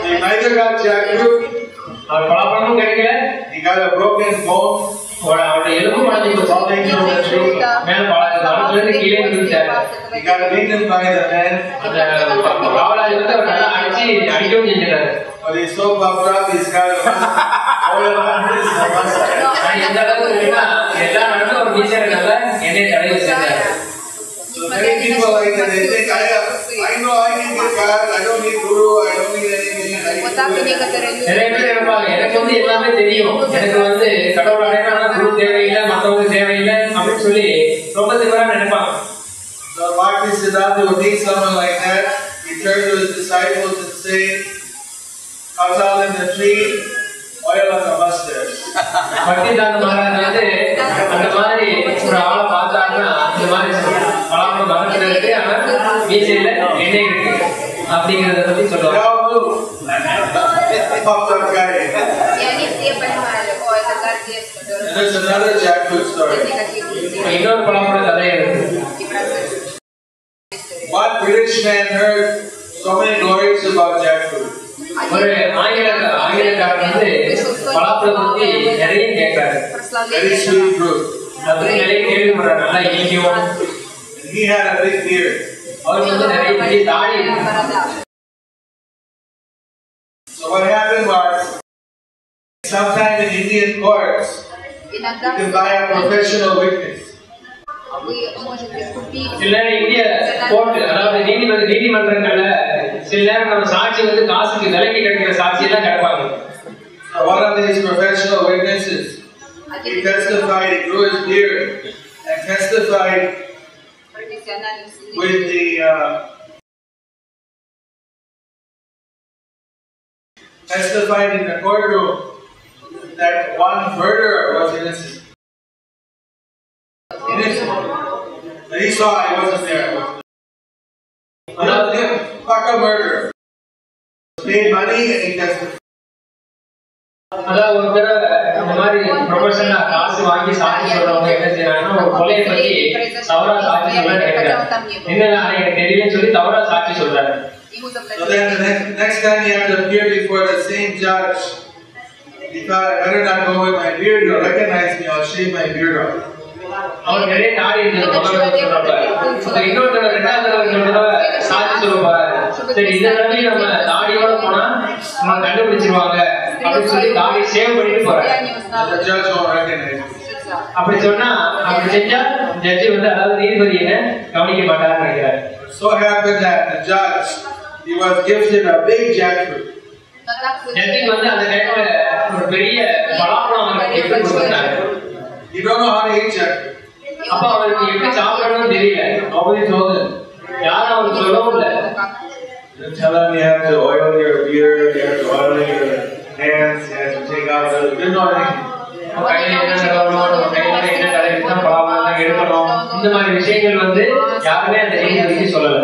A: He neither got jackfruit,
B: அவர் பழப்பழமும் கிடைக்கல.
A: he got a broken bone.
B: அவருடைய எலும்பு மடங்கி போச்சு. மேல பழத்துல கீழே விழுந்தார்.
A: He got beaten by the man.
B: அந்த காவலாளி வந்து அவர் நல்லா அடிக்கவும் செஞ்சிட்டாரு.
A: But he's so puffed up, he's got oil on his mustache.
B: எந்த அளவுக்கு இருக்குன்னா எல்லா நடந்தும் ஒரு மீசையில நல்லா எண்ணெய் தடவி வச்சிருக்காரு.
A: So many people like that, they think, I know I can get God, I don't need Guru, I don't need anything.
B: நிறைய பேர் இருப்பாங்க, எனக்கு வந்து எல்லாமே தெரியும், எனக்கு வந்து கடவுள் அடையணும், குரு தேவையில்லை, மற்றவங்க தேவையில்லை அப்படின்னு சொல்லி ரொம்ப திமிரா நினைப்பாங்க.
A: So Bhakti Siddhanta would meet someone like that, he turned to his disciples and say, cut out in the tree, oil on the mustache.
B: பக்திதாந்த Maharaj வந்து அந்த மாதிரி ஒரு ஆளை பார்த்தாருன்னா இந்த மாதிரி பழம் மரத்துல இருக்கு, ஆனா மீசையில எண்ணெய் இருக்கு அப்படிங்கறத பத்தி சொல்லுவாங்க.
A: There's another jackfruit story.
B: இன்னொரு பழமோட கதை இருக்கு.
A: One British man heard so many glories about jackfruit.
B: ஒரு ஆங்கிலக்காரர் வந்து பழத்தை பத்தி நிறைய கேட்கிறாரு.
A: Very sweet fruit.
B: அது நிறைய கேள்விப்படுறாரு, நல்லா இனிக்கும்.
A: He had a big beard.
B: அவருக்கு வந்து நிறைய பெரிய தாடி இருக்கு.
A: So what happened was, sometime in Indian courts, you can buy a professional witness.
B: சில நேரம் இந்திய கோர்ட், அதாவது நீதிமன்றங்கள்ல சில நேரம் நம்ம சாட்சி வந்து காசுக்கு விலைக்கு கிடைக்கிற சாட்சி எல்லாம் கிடைப்பாங்க.
A: One of these professional witnesses, he testified, he grew his beard and testified with the testified in the courtroom that one murderer was innocent. And he saw I wasn't there. Another fuck a murderer. Paid money and he testified.
B: அதாவது ஒரு தடவை இந்த மாதிரி ப்ரொஃபஷனலா காசு வாங்கி சாட்சி சொல்றவங்க என்ன செய்யறாங்கன்னா ஒரு கொலையை பத்தி தவறா சாட்சி சொல்ல நினைக்கிறாங்க. என்னன்னா எனக்கு தெரியலன்னு சொல்லி தவறா சாட்சி சொல்றாரு.
A: So then the next time he had to appear before the same judge, he thought, I better not go with my beard, he'll recognize me, I'll shave my beard off.
B: அவர் நிறைய தாடி இருந்தது. இன்னொரு தடவை ரெண்டாவது தடவை சாட்சி சொல்ல போறாரு. சரி இந்த தடவை நம்ம தாடியோட போனா நம்ம கண்டுபிடிச்சிருவாங்க அப்படின்னு சொல்லி தாடி சேவ் பண்ணிட்டு போறாரு.
A: The judge won't recognize me.
B: அப்படி சொன்னா அப்படி செஞ்சா ஜட்ஜி வந்து அதாவது நீதிபதி என்ன கவனிக்க மாட்டாருன்னு நினைக்கிறாரு.
A: So happened that the judge, he was gifted a big jackfruit.
B: ஜட்ஜிக்கு வந்து அந்த டைம்ல ஒரு பெரிய பலாப்பழம் அவருக்கு எப்படி கொடுத்தாரு.
A: You don't know how to eat jackfruit.
B: அப்ப அவருக்கு எப்படி சாப்பிடணும்னு தெரியல.
A: Nobody told him.
B: யாரும் அவருக்கு சொல்லவும் இல்லை.
A: Tell him you have to oil your beard, you have to oil your hands, you have to take out the. You know anything.
B: கையில என்ன தடவணும், கையில என்ன தடவிதான் பலாப்பழம் எடுக்கணும், இந்த மாதிரி விஷயங்கள் வந்து யாருமே அந்த நீதிபதிக்கு சொல்லல.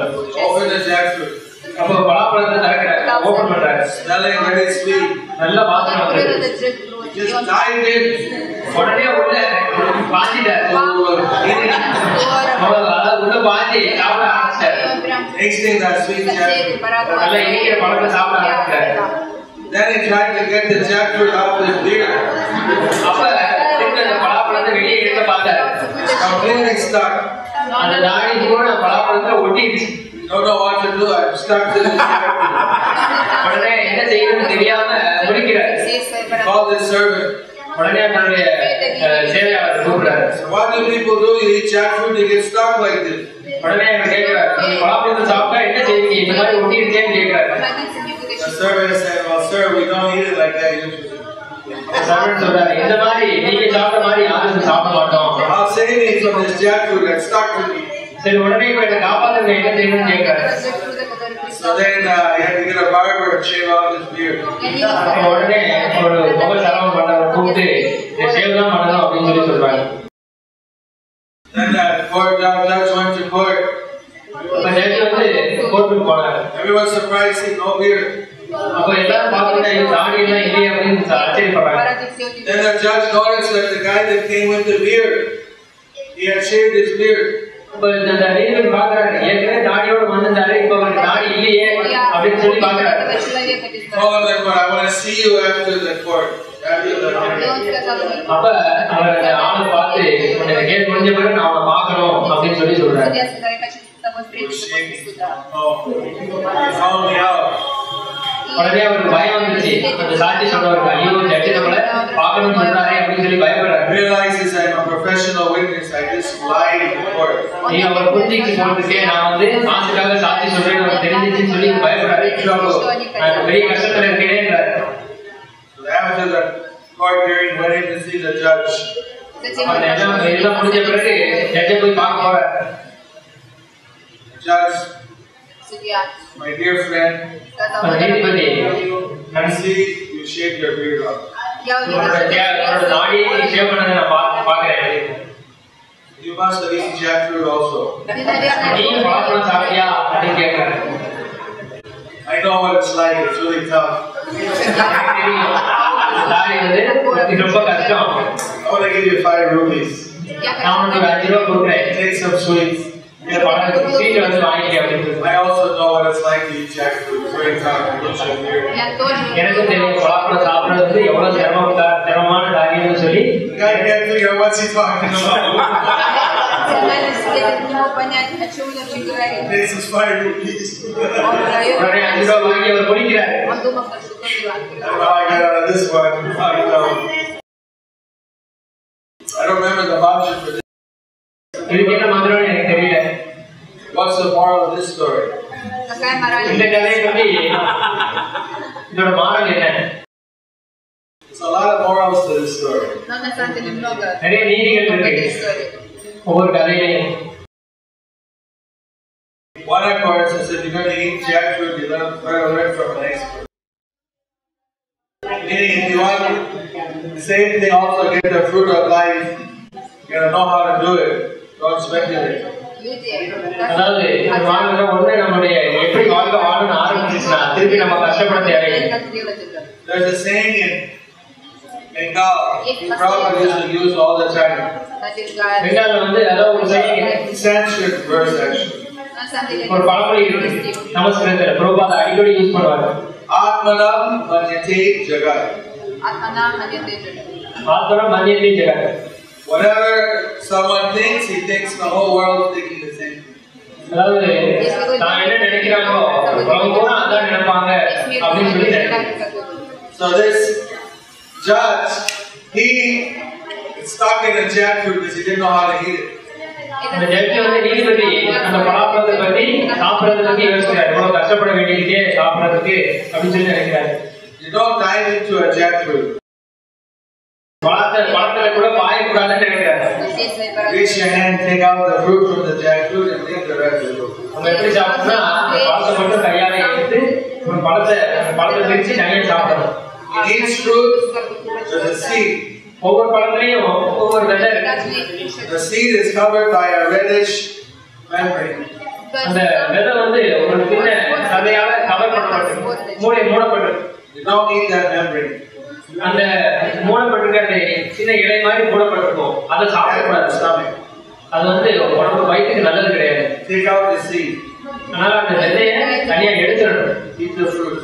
A: Open the jackfruit.
B: அப்போ பலாப்பழத்தை திறக்கிறாரு, ஓபன் பண்றாரு.
A: Smelling very sweet.
B: நல்ல வாசனை வருது.
A: Just dived in.
B: உடனே உள்ள பாஞ்சிட்டாரு. அதாவது உள்ள பாஞ்சி சாப்பிட ஆரம்பிச்சாரு.
A: Tasting that sweet jackfruit.
B: நல்ல இனிக்கிற பழத்தை சாப்பிட ஆரம்பிச்சாரு.
A: Then he tried to get the jackfruit out of his beard.
B: அப்ப இந்த பலாப்பழத்தை வெளியே எடுக்க பார்த்தாரு.
A: Completely stuck.
B: அந்த தாடி கூட பலாப்பழத்தை ஒட்டிடுச்சு.
A: Don't know what to do. I'm stuck to the jackfruit.
B: உடனே என்ன செய்யணும்னு தெரியாம முடிக்கிறாரு.
A: Called the servant.
B: உடனே தன்னுடைய சேவையாளர் கூப்பிடுறாரு.
A: What do people do? You eat jackfruit, you get stuck like this.
B: உடனே அவர் கேட்கிறார், பலாப்பழத்தை சாப்பிட்டா என்ன செய்வீங்க, இந்த மாதிரி ஒட்டிருக்கேன்னு கேட்கிறாரு.
A: The servant said, well sir, we don't eat it like that usually.
B: Servant சொல்றாரு, இந்த மாதிரி நீங்க சாப்பிட்ட மாதிரி யாரும் சாப்பிட மாட்டோம்.
A: I'll save me from this jackfruit that's stuck to me.
B: சரி உடனே இப்ப என்ன காப்பாத்துங்க, என்ன செய்யணும்னு கேட்கிறாரு.
A: So then he had to get a barber and shave off his beard.
B: உடனே ஒரு முக சரவம் பண்றவரை கூப்பிட்டு சேவ் தான் பண்ணணும் அப்படின்னு சொல்லி சொல்றாங்க.
A: Then that court judge went to court.
B: இப்ப ஜட்ஜ் வந்து கோர்ட்டுக்கு போனாரு.
A: Everyone surprised, see no beard.
B: அப்ப எல்லாரும் பாத்துட்டு தாடி எல்லாம் இல்லையே அப்படின்னு ஆச்சரியப்படுறாங்க.
A: Then the judge noticed that the guy that came with the beard, he had shaved his beard.
B: அப்ப இந்த நீதிபதி பாக்குறாரு, ஏற்கனவே தாடியோட வந்திருந்தாரு, இப்ப அவருக்கு தாடி இல்லையே அப்படின்னு சொல்லி பாக்குறாரு.
A: Oh, then I want to see you after the court.
B: அப்ப அவர் ஆளை பார்த்து உன்னை கேஸ் முடிஞ்ச பிறகு நான் அவனை பார்க்கணும் அப்படின்னு சொல்லி சொல்றாரு. உடனே அவருக்கு பயம் வந்துருச்சு. அந்த சாட்சி சொன்னவருக்கு, ஐயோ ஜட்ஜி நம்மள பார்க்கணும்னு சொல்றாரு அப்படின்னு சொல்லி பயப்படுறாரு.
A: Realizes I'm a professional witness. I just lied in court.
B: நீ அவர் புரிஞ்சுக்கிட்டு போறதுக்கே நான் வந்து மாசுக்காக சாட்சி சொல்றேன்னு அவர் தெரிஞ்சிச்சுன்னு சொல்லி பயப்படுறாரு. நான் பெரிய கஷ்டத்துல இருக்கேன்ன்றாரு.
A: After the court hearing, went in to see the judge.
B: எல்லாம் முடிஞ்ச பிறகு ஜட்ஜை போய் பார்க்க போறாரு.
A: Judge, my dear friend,
B: நீதிபதி,
A: I see you shaved your beard off.
B: உன்னோட தாடியை நீ ஷேவ் பண்ணதை நான் பார்க்கிறேன்.
A: You must have eaten jackfruit also.
B: நீ பழப்பழம் சாப்பிட்டியா அப்படின்னு கேட்கிறாரு.
A: I know what it's like. It's really tough.
B: தாடி வந்து ரொம்ப கஷ்டம்.
A: I want to give you 5 rupees.
B: நான் உனக்கு 5 ரூபாய் கொடுக்குறேன்.
A: Take some sweets.
B: இந்த பழம் சீட்டு வந்து வாங்கிக்க அப்படின்னு.
A: I also know what it's like to eat jackfruit. It's very tough.
B: எனக்கு தெரியும் பழப்பழம் சாப்பிடுறது வந்து எவ்வளவு சிரமமான காரியம்னு சொல்லி.
A: I can't figure out what he's talking about. This is 5 rupees.
B: உடனே 5 ரூபாய் வாங்கி அவர் குடிக்கிறார்.
A: How I got out of this one. I don't remember the margin for this.
B: இதுக்கு என்ன மந்திரம் எனக்கு தெரியல.
A: What's the moral of this story?
B: இந்த கதையை பத்தி இதோட மாரல் என்ன?
A: There's a lot of morals to this story.
B: நிறைய நீதிகள் இருக்கு ஒவ்வொரு கதையிலையும்.
A: One, of course, is if you're going to eat jackfruit, you learn from an expert. Meaning, if you want the same thing, also get the fruit of life, you gotta know how to do it. Don't speculate.
B: அதாவது வாழ்க்கை ஒண்ணு நம்மளுடைய எப்படி வாழ்க்கை வாழணும்னு ஆரம்பிச்சுன்னா திருப்பி நம்ம கஷ்டப்பட தேவையில்லை.
A: There's a saying in Bengal, we probably used to use all the time.
B: பெங்கால்ல வந்து அதாவது ஒரு saying
A: Sanskrit verse actually.
B: ஒரு பழமொழி இருக்கு நமஸ்கிருதத்துல பிரபுபாதா அடிக்கடி யூஸ் பண்ணுவாங்க.
A: Atmanam manyate jagat.
B: ஆத்மனம் மன்யதே ஜெகத்.
A: Whatever someone thinks, he thinks the whole world is thinking the same thing.
B: அதாவது நான் என்ன நினைக்கிறாங்களோ உலகம் பூரா அதான் நினைப்பாங்க அப்படின்னு சொல்லி நினைக்கிறாங்க.
A: So this judge, he stuck in a jackfruit because he didn't know how to eat it.
B: அந்த ஜட்ஜி வந்து நீதிபதி அந்த பழப்பழத்தை பத்தி சாப்பிடறத பத்தி யோசிக்கிறார். இவ்வளவு கஷ்டப்பட வேண்டியிருக்கே சாப்பிடறதுக்கு அப்படின்னு சொல்லி நினைக்கிறாரு.
A: You don't dive into a jackfruit.
B: பழத்துல கூட பாயக்கூடாதுன்னு நினைக்கிறாரு.
A: Reach your hand, take out the fruit from the jackfruit and leave the rest alone.
B: நம்ம எப்படி சாப்பிட்டோம்னா பழத்தை மட்டும் கையால எடுத்து பழத்தை பிரிச்சு தனியாக சாப்பிடணும்.
A: In each fruit, there's a seed.
B: ஒவ்வொரு பழத்துலயும் ஒவ்வொரு விதை இருக்கு.
A: The seed is covered by a reddish membrane.
B: அந்த விதை வந்து ஒரு சின்ன சதையால கவர் பண்ணப்பட்டிருக்கு, மூடப்பட்டிருக்கு.
A: You don't eat that membrane.
B: அந்த மூடப்பட்டிருக்க அந்த சின்ன இலை மாதிரி மூடப்பட்டிருக்கும், அதை சாப்பிடக்கூடாது. அது வந்து உடம்பு வயிற்றுக்கு நல்லது கிடையாது.
A: Take out the seed.
B: அதனால அந்த விதையை தனியா எடுத்துடணும்.
A: Eat the fruit.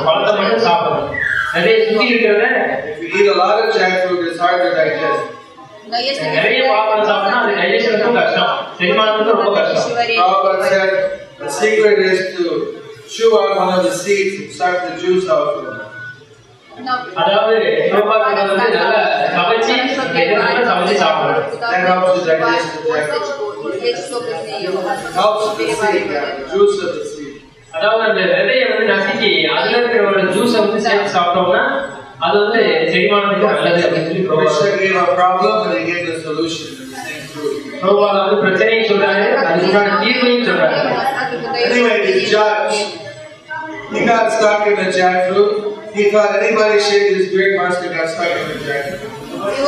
B: பழத்தை மட்டும் சாப்பிடணும். விதையை சுத்தி இருக்கிறத
A: If you eat a lot of jackfruit, it's hard to digest.
B: நிறைய பழப்பழம் சாப்பிட்டா அது டைஜஷனுக்கும் கஷ்டம், செரிமானத்துக்கும் ரொம்ப கஷ்டம்.
A: Prabhupada said the secret is to chew out one of the seeds and suck the juice out from it.
B: அதாவது பிரபாதம் வந்து நல்லா சமைச்சு சமைச்சு சாப்பிடணும்.
A: That helps you digest the jackfruit. Helps the seed, the juice of the seed.
B: அதாவது அந்த விதையை வந்து நசுக்கி அதுல இருக்கிற ஒரு ஜூஸை வந்து சேர்த்து சாப்பிட்டோம்னா அது வந்து செரிமானத்துக்கு நல்லது அப்படின்னு சொல்லி
A: Krishna gave a problem and he gave the solution in the same fruit.
B: பிரபாதம் வந்து பிரச்சனையும் சொல்றாரு, அதுக்குண்டான தீர்வையும் சொல்றாரு.
A: Anyway, the judge, he got stuck in the jackfruit. He thought anybody shaved his beard must have got stuck in the jackfruit.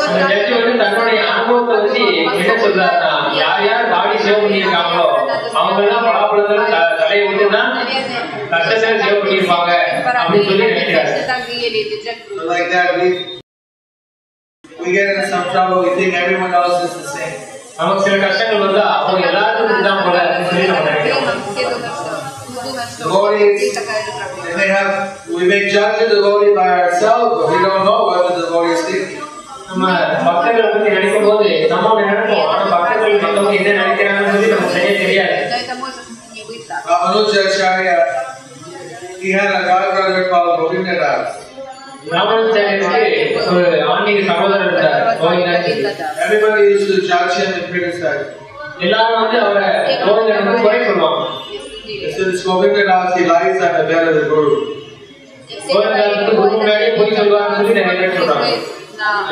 B: அந்த ஜட்ஜி வந்து தன்னுடைய அனுபவத்தை வச்சு என்ன சொல்றாருன்னா, யார் யார் தாடி சேவ் பண்ணியிருக்காங்களோ அவங்க எல்லாம் பலாப்பழத்தில் தலையை விட்டுனா கஷ்டத்தை சேவ் பண்ணியிருப்பாங்க அப்படின்னு சொல்லி நினைக்கிறாங்க.
A: Like that, we get in some trouble. We think everyone else is the same.
B: நமக்கு சில கஷ்டங்கள் வந்தா அவங்க எல்லாரும் இதுதான் போல சொல்லி நம்ம நினைக்கிறோம்.
A: We may judge the devotee by ourselves, but we don't know what the devotee is thinking.
B: நம்ம பக்தர்களை பத்தி நினைக்கும் போது நம்ம நினைப்போம், ஆனா பக்தர்கள் மற்றவங்க என்ன நினைக்கிறாங்கன்னு சொல்லி நமக்கு சரியா தெரியாது.
A: Ramanujacharya, he had a godbrother called Govindadas.
B: ராமானுஜாச்சாரியருக்கு ஒரு ஆன்மீக சகோதரர் இருந்தார், Govindaraj.
A: Everybody used to judge him and criticize.
B: எல்லாரும் வந்து அவரை கோவிந்தராஜ் குறை சொல்லுவாங்க.
A: Since Govindadas, he lies on the bed of the Guru.
B: Govindaraj குரு முன்னாடியே போய் சொல்லுவாங்கன்னு சொல்லி நிறைய பேர் சொல்றாங்க.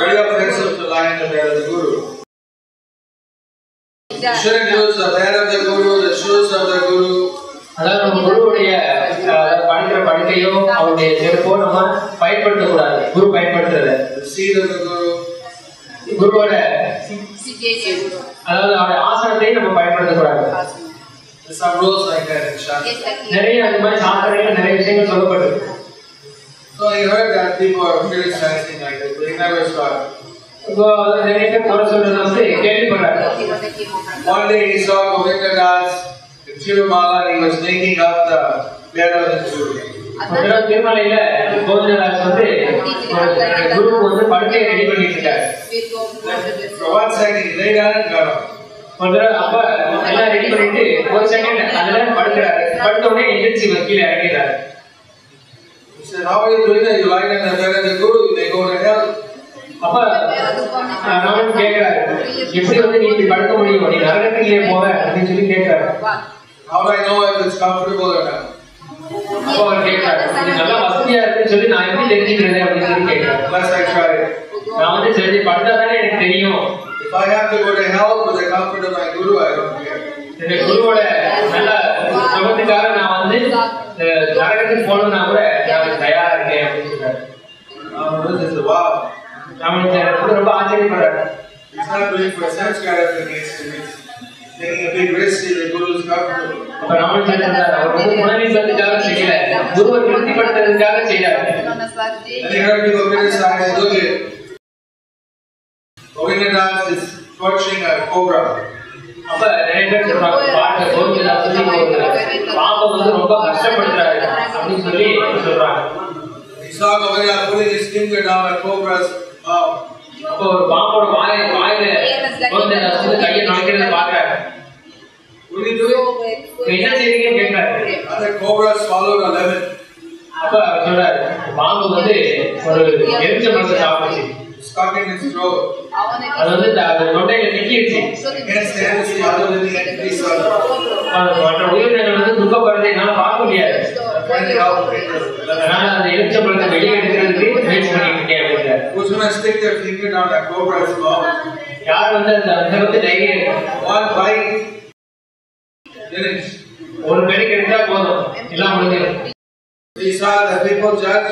A: Very offensive to lie on the bed of the Guru. You shouldn't use the bed of the Guru, the shoes of the Guru.
B: அதாவது நம்ம குருவுடைய படுக்கிற படுக்கையோ அவருடைய செருப்போ நம்ம பயன்படுத்தக்கூடாது. குரு பயன்படுத்துறது
A: seat of the Guru.
B: குருவோட அதாவது அவருடைய ஆசனத்தையும் நம்ம பயன்படுத்தக்கூடாது.
A: Some rules like that in Shastra.
B: நிறைய அந்த மாதிரி சாஸ்திரங்கள் நிறைய விஷயங்கள் சொல்லப்பட்டிருக்கு.
A: So he heard that people are criticizing like this, but he never started.
B: நிறைய பேர் குறை சொல்றது வந்து கேள்விப்படுறாங்க.
A: One day he saw Govindadas in Tirumala and he was making up the bed of the Guru.
B: திருமலையில Govindaraj வந்து குரு வந்து படுக்கையை ரெடி பண்ணிட்டு இருக்காரு.
A: For 1 second he lay down and got up.
B: அப்ப எல்லாம் ரெடி பண்ணிட்டு 1 செகண்ட் அதுல படுக்கிறாரு. படுத்த உடனே எந்திரிச்சு கீழே இறங்கிறாரு.
A: He said, how are you doing that? You lie down the bed of the Guru, you may go to hell.
B: அப்ப ராமன் கேட்கிறாரு, எப்படி வந்து நீ இப்படி படுக்க முடியும், நீ நரகத்திலே போவ அப்படின்னு சொல்லி கேட்கிறாரு.
A: How do I know if it's comfortable or not?
B: அப்ப அவர் கேட்கிறாரு, இது நல்லா வசதியா இருக்குன்னு சொல்லி நான் எப்படி தெரிஞ்சுக்கிறது அப்படின்னு சொல்லி கேட்கிறாரு.
A: Unless I try it.
B: நான் வந்து சரி படுத்தாதானே எனக்கு தெரியும்.
A: If I have to go to hell for the comfort of my Guru, I don't care.
B: இந்த குருவோட நல்ல சுகத்துக்காக நான் வந்து நரகத்துக்கு போகணும்னா கூட நான் தயாரா இருக்கேன் அப்படின்னு சொல்றாரு.
A: Wow.
B: ராமன் ரொம்ப ஆச்சரியப்படுறாரு.
A: He's not doing for sense gratification. He's taking a big risk in the Guru's comfort.
B: அப்ப ராமன் சொல்றாரு, அவர் வந்து குணாதிசயத்துக்காக செய்யல, குருவை திருப்திப்படுத்துறதுக்காக செய்யறாரு.
A: And he heard people criticize, look at Govindadas is torturing a cobra.
B: அப்ப நிறைய பேர் சொல்றாங்க, பாருங்க கோவிந்தராஜ் சொல்லி பாம்பை வந்து ரொம்ப கஷ்டப்படுத்துறாரு அப்படின்னு சொல்லி சொல்றாங்க.
A: He saw Govindadas putting his finger down a cobra's mouth.
B: அப்போ ஒரு பாம்போட வாயில கோவிந்தராஜ் வந்து கையை நுழைக்கிறத பாக்குறாரு.
A: What are you doing?
B: என்ன செய்றீங்கன்னு கேட்கிறாரு.
A: The cobra swallowed a lemon.
B: அப்ப சொல்றாரு, பாம்பு வந்து ஒரு எரிச்சம்பழத்தை சாப்பிடுச்சு.
A: Stuck in its throat.
B: அது வந்து தொண்டையில நிக்கிடுச்சு.
A: Can't stand to see other living entities suffer.
B: மற்ற உயிரினங்கள் வந்து துக்கப்படுறதை என்னால பார்க்க முடியாது. அதனால அந்த எரிச்சம்பழத்தை வெளியே எடுக்கிறதுக்கு முயற்சி பண்ணிட்டு இருக்கேன் அப்படின்றாரு.
A: Who's going to stick their finger down that cobra's mouth?
B: யார் வந்து அந்த வந்து தைரியம்
A: One bite, finish.
B: ஒரு கடி கிடைச்சா போதும், எல்லாம் முடிஞ்சிடும்.
A: We saw that people judge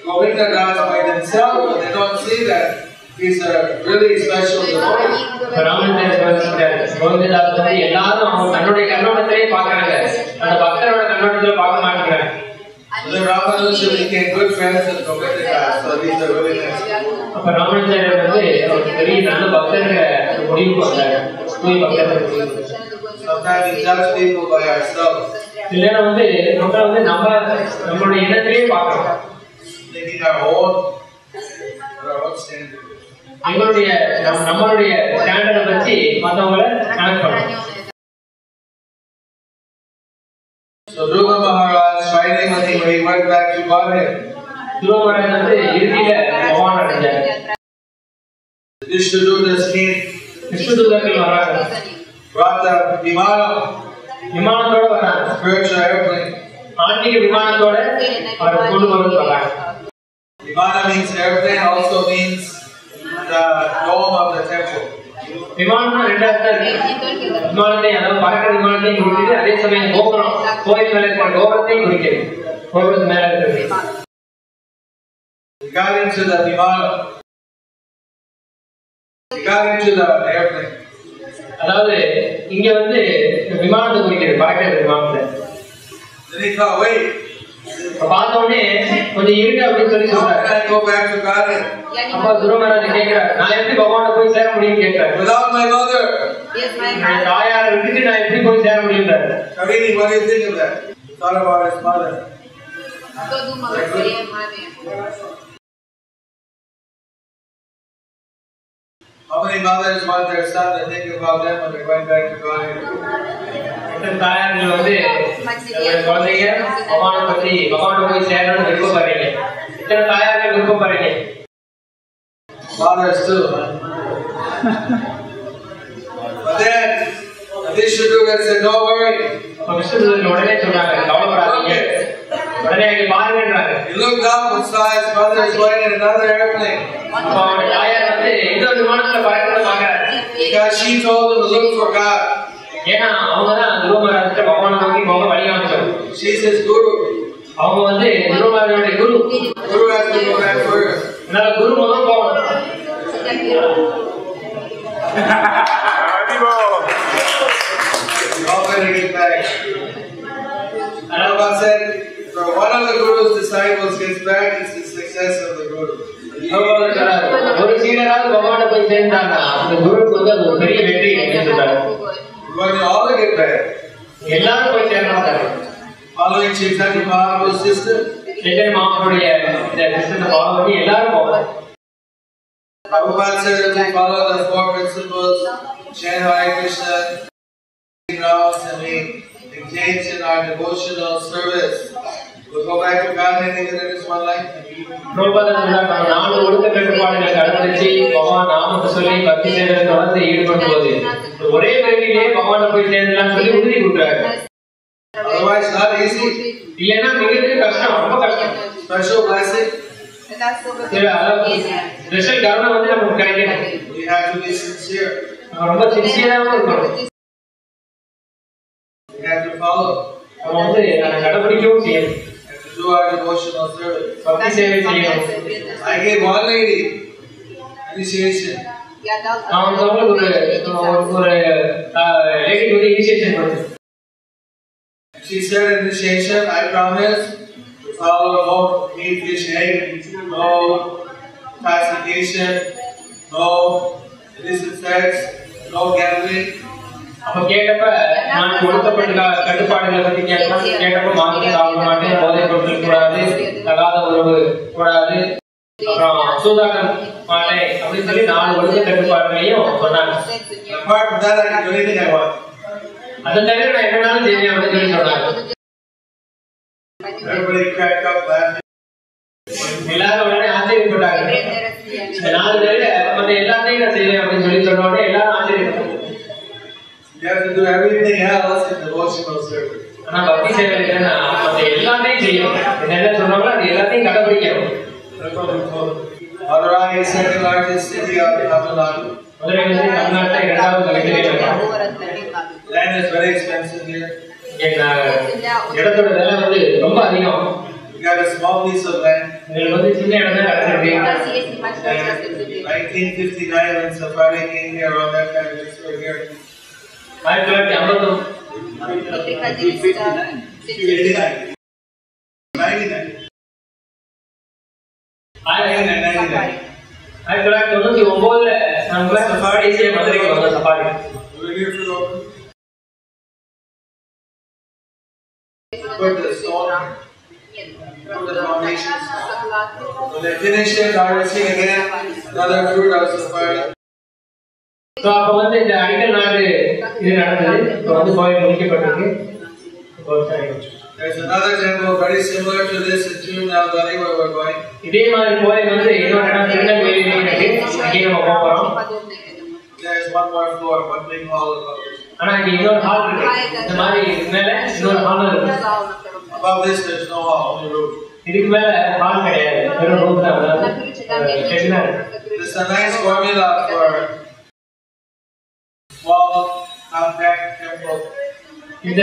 A: Govindadas by themselves, but they don't see that he's a really special devotee.
B: Govindaraj வந்து எல்லாரும் அவங்க தன்னுடைய கண்ணோட்டத்திலே பார்க்கறாங்க, அந்த பக்தரோட கண்ணோட்டத்துல பார்க்க மாட்டேங்கிறாங்க.
A: The Ramanuja became good friends with Govindadas, so he's a really nice guy.
B: அப்ப ராமானுஜாச்சாரியர் வந்து அவருக்கு பெரிய நல்ல பக்தர்ங்கிற முடிவுக்கு வந்தாரு. தூய் பக்தர்.
A: Sometimes we judge people by ourselves.
B: இல்லைன்னா வந்து நம்ம வந்து நம்மளுடைய எண்ணத்திலேயே பார்க்கறோம்.
A: Thinking our own standard.
B: நம்மளுடைய ஸ்டாண்டர்டை வச்சு மற்றவங்களை கனெக்ட் பண்ணணும்.
A: So Dhruva Maharaj finally when he went back to Godhead,
B: Dhruva Maharaj வந்து இறுதியில பகவான் அடைஞ்சார்.
A: Vishnudutas came,
B: விஷ்ணுதூதர்கள் வராங்க,
A: brought the
B: விமானத்தோட வராங்க,
A: spiritual airplane.
B: ஆன்மீக விமானத்தோட அவர் கொண்டு வந்து வராங்க.
A: Vimana means airplane, also means the dome of the temple.
B: விமானம் ரெண்டாவது விமானத்தை அதாவது பறக்கிற விமானத்தை குறிக்கிறது, அதே சமயம் கோபுரம் கோயில் மேல இருக்கிற கோபுரத்தையும் குறிக்கிறது. கோபுரத்து மேல இருக்கிறது.
A: He got into the Vimana. He got into the airplane.
B: அதாவது இங்க வந்து விமானத்தை குறிக்கிறது, பறக்கிற விமானத்தை.
A: Then he thought, wait.
B: பார்த்த உடனே கொஞ்சம் இருங்க அப்படின்னு சொல்லி சொல்றாரு.
A: How can I go back to God?
B: அப்ப துருவ மகாராஜ் கேட்கிறார், நான் எப்படி பகவானை போய் சேர முடியும்னு கேட்கிறார்.
A: Without my mother.
B: என் தாயாரை விட்டுட்டு நான் எப்படி போய் சேர முடியும்ன்றாரு.
A: Kavini, what do you think of that? He thought about his mother. How many mothers want their son to think about them when they're going back to God?
B: தாயார்கள் வந்து குழந்தைங்க பகவானை பத்தி பகவானை போய் சேரணும்னு விருப்பப்படுறீங்க. இத்தனை தாயார்கள் விருப்பப்படுறீங்க.
A: Fathers too. But then Vishnuduta said, don't worry.
B: விஷ்ணுதூதன் உடனே சொன்னாங்க, கவலைப்படாதீங்க, உடனே அங்கே பாருங்கன்றாங்க.
A: He looked up and saw his mother going in another airplane.
B: அப்ப அவனோட தாயார் வந்து இன்னொரு விமானத்துல பறக்கிறத பாக்குறாரு.
A: Because she told him to look for God.
B: ஏன்னா அவங்கதான் துருவ மகாராஜ்கிட்ட பகவானை நோக்கி போக வழி காமிச்சாங்க.
A: She's his guru.
B: அவங்க வந்து துருவ மகாராஜோட குரு.
A: Guru has to go back first.
B: அதனால குரு முதல் போகணும்.
A: All better get back. Prabhupada said, for one of the Guru's disciples gets back, it's the success of the Guru.
B: ஒரு சீடராவது பகவானை போய் சேர்ந்தாங்க, அந்த குருக்கு வந்து அது ஒரு பெரிய வெற்றி அப்படின்னு சொல்றாங்க.
A: But they all get back.
B: எல்லாரும் போய் சேர்ந்தாங்க.
A: Following Chaitanya Mahaprabhu's system.
B: Chaitanya Mahaprabhuடைய இந்த சிஸ்டத்தை ஃபாலோ பண்ணி எல்லாரும் போவாங்க.
A: Prabhupada said that we follow the four principles, chant Hare Krishna, rounds, and we engage in our devotional service. We'll go back to God and even in this one life.
B: பிரபுபாதர் சொன்னாங்க, நாலு ஒழுக்க கட்டுப்பாடுகளை கடைபிடிச்சு பகவான் நாமத்தை சொல்லி பக்தி சேவையை தொடர்ந்து ஈடுபடும் போது ஒரே பிறவிலே பகவானை போய் சேர்ந்தலாம் சொல்லி உறுதி கொடுக்குறாரு.
A: Otherwise, not easy.
B: இல்லைன்னா மிக கஷ்டம், ரொம்ப கஷ்டம்.
A: Special blessing.
B: ஸ்பெஷல் கருணை வந்து நமக்கு கிடைக்கணும்.
A: We have to be sincere.
B: ரொம்ப சின்சியராகவும் இருக்கணும்.
A: We have to follow.
B: நம்ம வந்து அதை கடைபிடிக்கவும் செய்யணும்.
A: Do our devotional service.
B: பக்தி சேவை செய்யணும்.
A: I gave one lady initiation.
B: நான் வந்து உங்களுக்கு ஒரு லேடிக்கு வந்து இனிஷியேஷன் பண்ணேன்.
A: She said initiation, I promise to follow no meat, fish, egg, no intoxication, no illicit sex, no gambling.
B: அப்ப கேட்டப்ப நான் கொடுக்கப்பட்ட கட்டுப்பாடுகளை பத்தி கேட்டப்ப மாமியை சாப்பிட மாட்டேன், போதை பொருட்கள் கூடாது, தகாத உறவு கூடாது, அப்புறம் சூதாட்டம் மாட்டேன் அப்படின்னு சொல்லி 4 ஒழுக்க கட்டுப்பாடுகளையும் சொன்னாங்க.
A: Apart from that, I can do anything I want.
B: அதை தவிர நான் என்னன்னாலும் செய்வேன் அப்படின்னு சொல்லி சொன்னாங்க.
A: Everybody cracked up laughing.
B: எல்லாரும் உடனே ஆச்சரியப்பட்டாங்க. இந்த 4 தவிர மற்ற எல்லாத்தையும் நான் செய்வேன் அப்படின்னு சொல்லி சொன்ன உடனே எல்லாரும் ஆச்சரியப்பட்டாங்க.
A: You have to do everything else in devotional service.
B: ஆனா பக்தி சேவை என்னன்னா மற்ற எல்லாத்தையும் செய்யணும். என்ன சொன்னாங்களோ அது எல்லாத்தையும் கடைபிடிக்கணும்.
A: Madurai is second largest city of Tamil Nadu.
B: Madurai வந்து தமிழ்நாட்டில் 2வது இடம்.
A: Land is very expensive here.
B: இடத்தோட விலை வந்து ரொம்ப அதிகம்.
A: We got a small piece of land.
B: உங்களுக்கு வந்து சின்ன இடம் தான் கிடைச்சிருக்கு.
A: 1959 when Safari came here, around that time we were here.
B: 1950 1999 நம்ம சஃபாரி மதுரைக்கு வந்தோம். Safari
A: put the stone, put the foundations. When they finished it, harvesting again, another fruit of Safari.
B: So அப்ப வந்து இந்த அடிக்கல் நாடு இது நடந்தது. இப்போ வந்து கோயில் முடிக்கப்பட்டிருக்கு.
A: There's another temple very similar to this in Tirunelveli where we're going.
B: இதே மாதிரி கோயில் வந்து இன்னொரு இடம் திருநெல்வேலியில இருக்கு. அங்கே நம்ம போறோம்.
A: There's one more floor, one big hall above this.
B: ஆனா இங்க இன்னொரு ஹால் இருக்கு. இந்த மாதிரி மேல இன்னொரு ஹால் இருக்கு.
A: Above this there's no hall, only roof.
B: இதுக்கு மேல ஹால் கிடையாது. வெறும் ரூம் தான்.
A: This is a nice formula for small, compact temple.
B: இந்த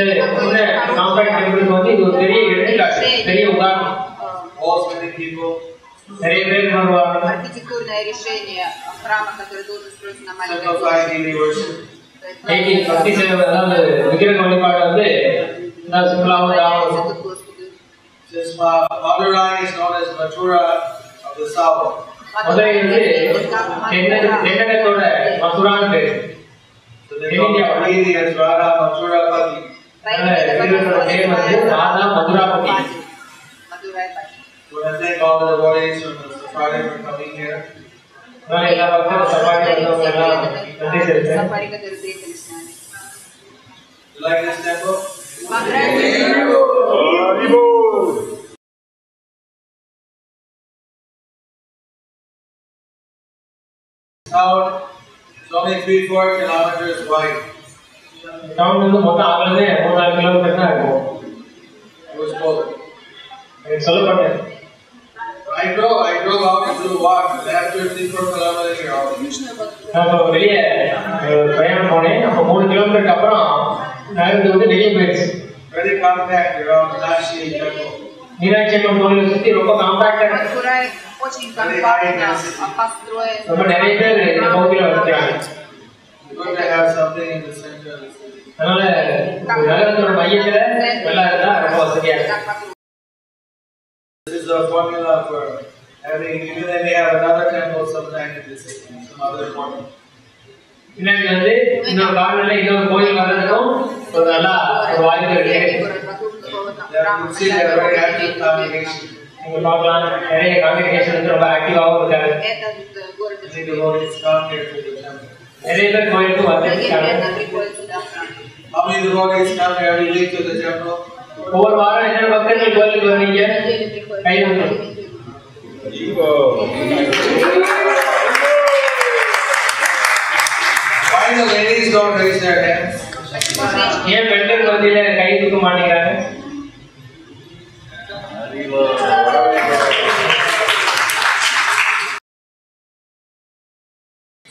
B: காம்பேக்ட் டெம்பிளுக்கு வந்து இது ஒரு பெரிய எடுத்துக்காட்டு, பெரிய உதாரணம்.
A: Holds many people.
B: நிறைய பேர் வருவாங்க.
C: Архитектурное решение храма, который должен строиться на маленькой
A: Simplified daily worship.
B: 1857 அதாவது விக்கிரக வழிபாடு வந்து
A: Since Madurai is known as Mathura of the south.
B: Madurai வந்து தென்னகத்தோட மதுரான்னு பேரு.
A: So they call the lady as Radha Mathurapati.
B: விக்கிரகத்தோட பேர் வந்து Radha Madhurapathi.
A: So I thank all the devotees from the Safari for coming here.
B: எல்லா பக்தரும் safari வந்தவங்க எல்லாம் நன்றி செலுத்துறேன்.
A: You like this temple? Town is only 3-4 kilometers wide.
B: Down வந்து மொத்தம் ஆகவே 3-4 kilometre தான் இருக்கும்.
A: It was cold.
B: எனக்கு சொல்லப்பட்டது.
A: I drove out into the walk after 3-4 kilometers here.
B: நான் வெளியே பிரயாணம் போனேன். அப்போ 3 கிலோமீட்டருக்கு அப்புறம் நடந்து வந்து வெளியே போயிடுச்சு.
A: Very compact around Meenakshi temple.
B: Meenakshi Amman கோயிலை சுற்றி ரொம்ப காம்பாக்டா ரொம்ப நிறைய பேர் இந்த பகுதியில் வசிக்கிறாங்க.
A: Good to have something in the center.
B: அதனால நகரத்தோட மையத்துல நல்லா இருந்தா ரொம்ப வசதியா இருக்கு.
A: This is the formula for having, even they may have another temple sometime in this city, some other formula.
B: பின்னாடி வந்து இன்னொரு காரணம் இன்னொரு கோயில் வர்றதுக்கும் ஒரு நல்ல ஒரு வாய்ப்பு இருக்கு.
A: See, they are very active congregation.
B: நீங்க பார்க்கலாம் நிறைய காங்கிரிகேஷன் வந்து ரொம்ப ஆக்டிவாகவும் இருக்காங்க.
A: See, the devotees come here to the temple.
B: நிறைய பேர் கோயிலுக்கு வந்துருக்காங்க.
A: How many devotees come every week to the temple?
B: ஒவ்வொரு வாரம் எத்தனை பக்தர்கள் கோயிலுக்கு வருவீங்க? கை வந்து
A: Why the ladies don't raise their hands?
B: ஏன் பெண்கள் மத்தியில கை தூக்க மாட்டேங்கிறாங்க?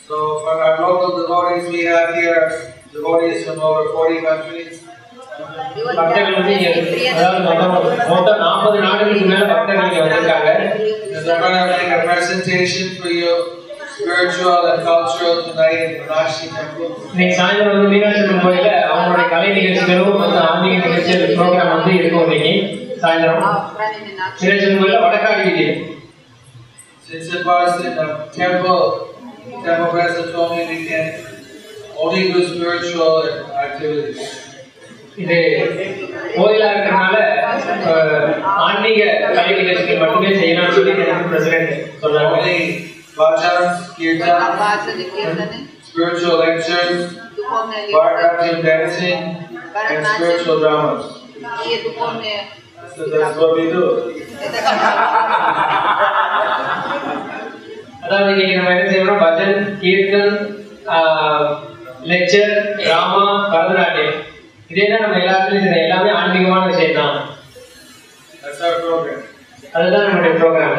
A: So for our local devotees, we have here devotees from over 40 countries.
B: பக்தர்கள் வந்து மொத்தம் 40 நாடுகளுக்கு மேல பக்தர்கள் இங்க வந்திருக்காங்க.
A: They're going to make a presentation for you, spiritual and cultural, tonight in Meenakshi temple.
B: இன்னைக்கு சாயந்தரம் வந்து மீனாட்சி அம்மன் கோயில்ல அவங்களுடைய கலை நிகழ்ச்சிகளும் மற்ற ஆன்மீக நிகழ்ச்சிகள் ப்ரோக்ராம் வந்து இருக்கும். இன்னைக்கு சாயந்தரம் மீனாட்சி அம்மன் கோயில்ல வடக்காடு வீதி.
A: Since it was in the temple president told me we can only do spiritual activities.
B: இது கோயிலா இருக்கிறதுனால ஆன்மீக கலை நிகழ்ச்சிகள் மட்டுமே செய்யணும்னு சொல்லி பிரசிடென்ட் சொன்னாங்க.
A: Only bhajans, kirtan, spiritual lectures, Bharatanatyam dancing, and spiritual dramas. So that's what we do.
B: அதாவது இன்னைக்கு நம்ம என்ன செய்யறோம்? பஜன், கீர்த்தன், லெக்சர், டிராமா, பரதநாட்டியம், இதேதான் நம்ம எல்லாத்துலயும் எல்லாமே ஆன்மீகமான விஷயம் தான்.
A: That's our program.
B: அதுதான் நம்மளுடைய program.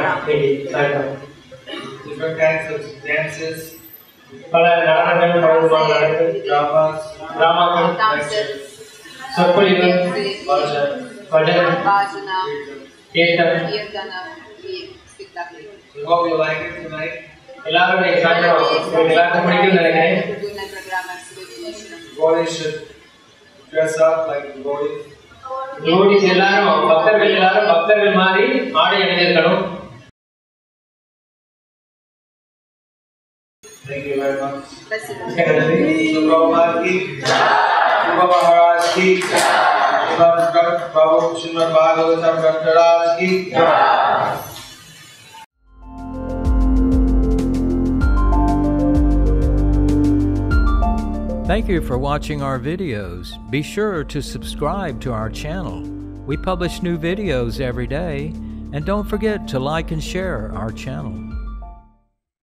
A: Different kinds of dances,
B: பல நடனங்கள், பழங்குமார்கள், டிராமாக்கள், சொற்பொழிவு, bhajan, kirtan.
A: We hope you like it tonight.
B: எல்லாரும் எல்லாருக்கும் பிடிக்கும் நினைக்கிறேன்.
A: Devotees should dress up like devotees.
B: devotees எல்லாரும் பக்தர்கள் மாதிரி ஆடை அணிந்திருக்கணும்.
A: Thank you very much.
B: So
A: Prabhupada ki, Rupa Maharaj ki, Srimad Bhagavatam Grantaraj ki.
D: Thank you for watching our videos. Be sure to subscribe to our channel. We publish new videos every day, and don't forget to like and share our channel.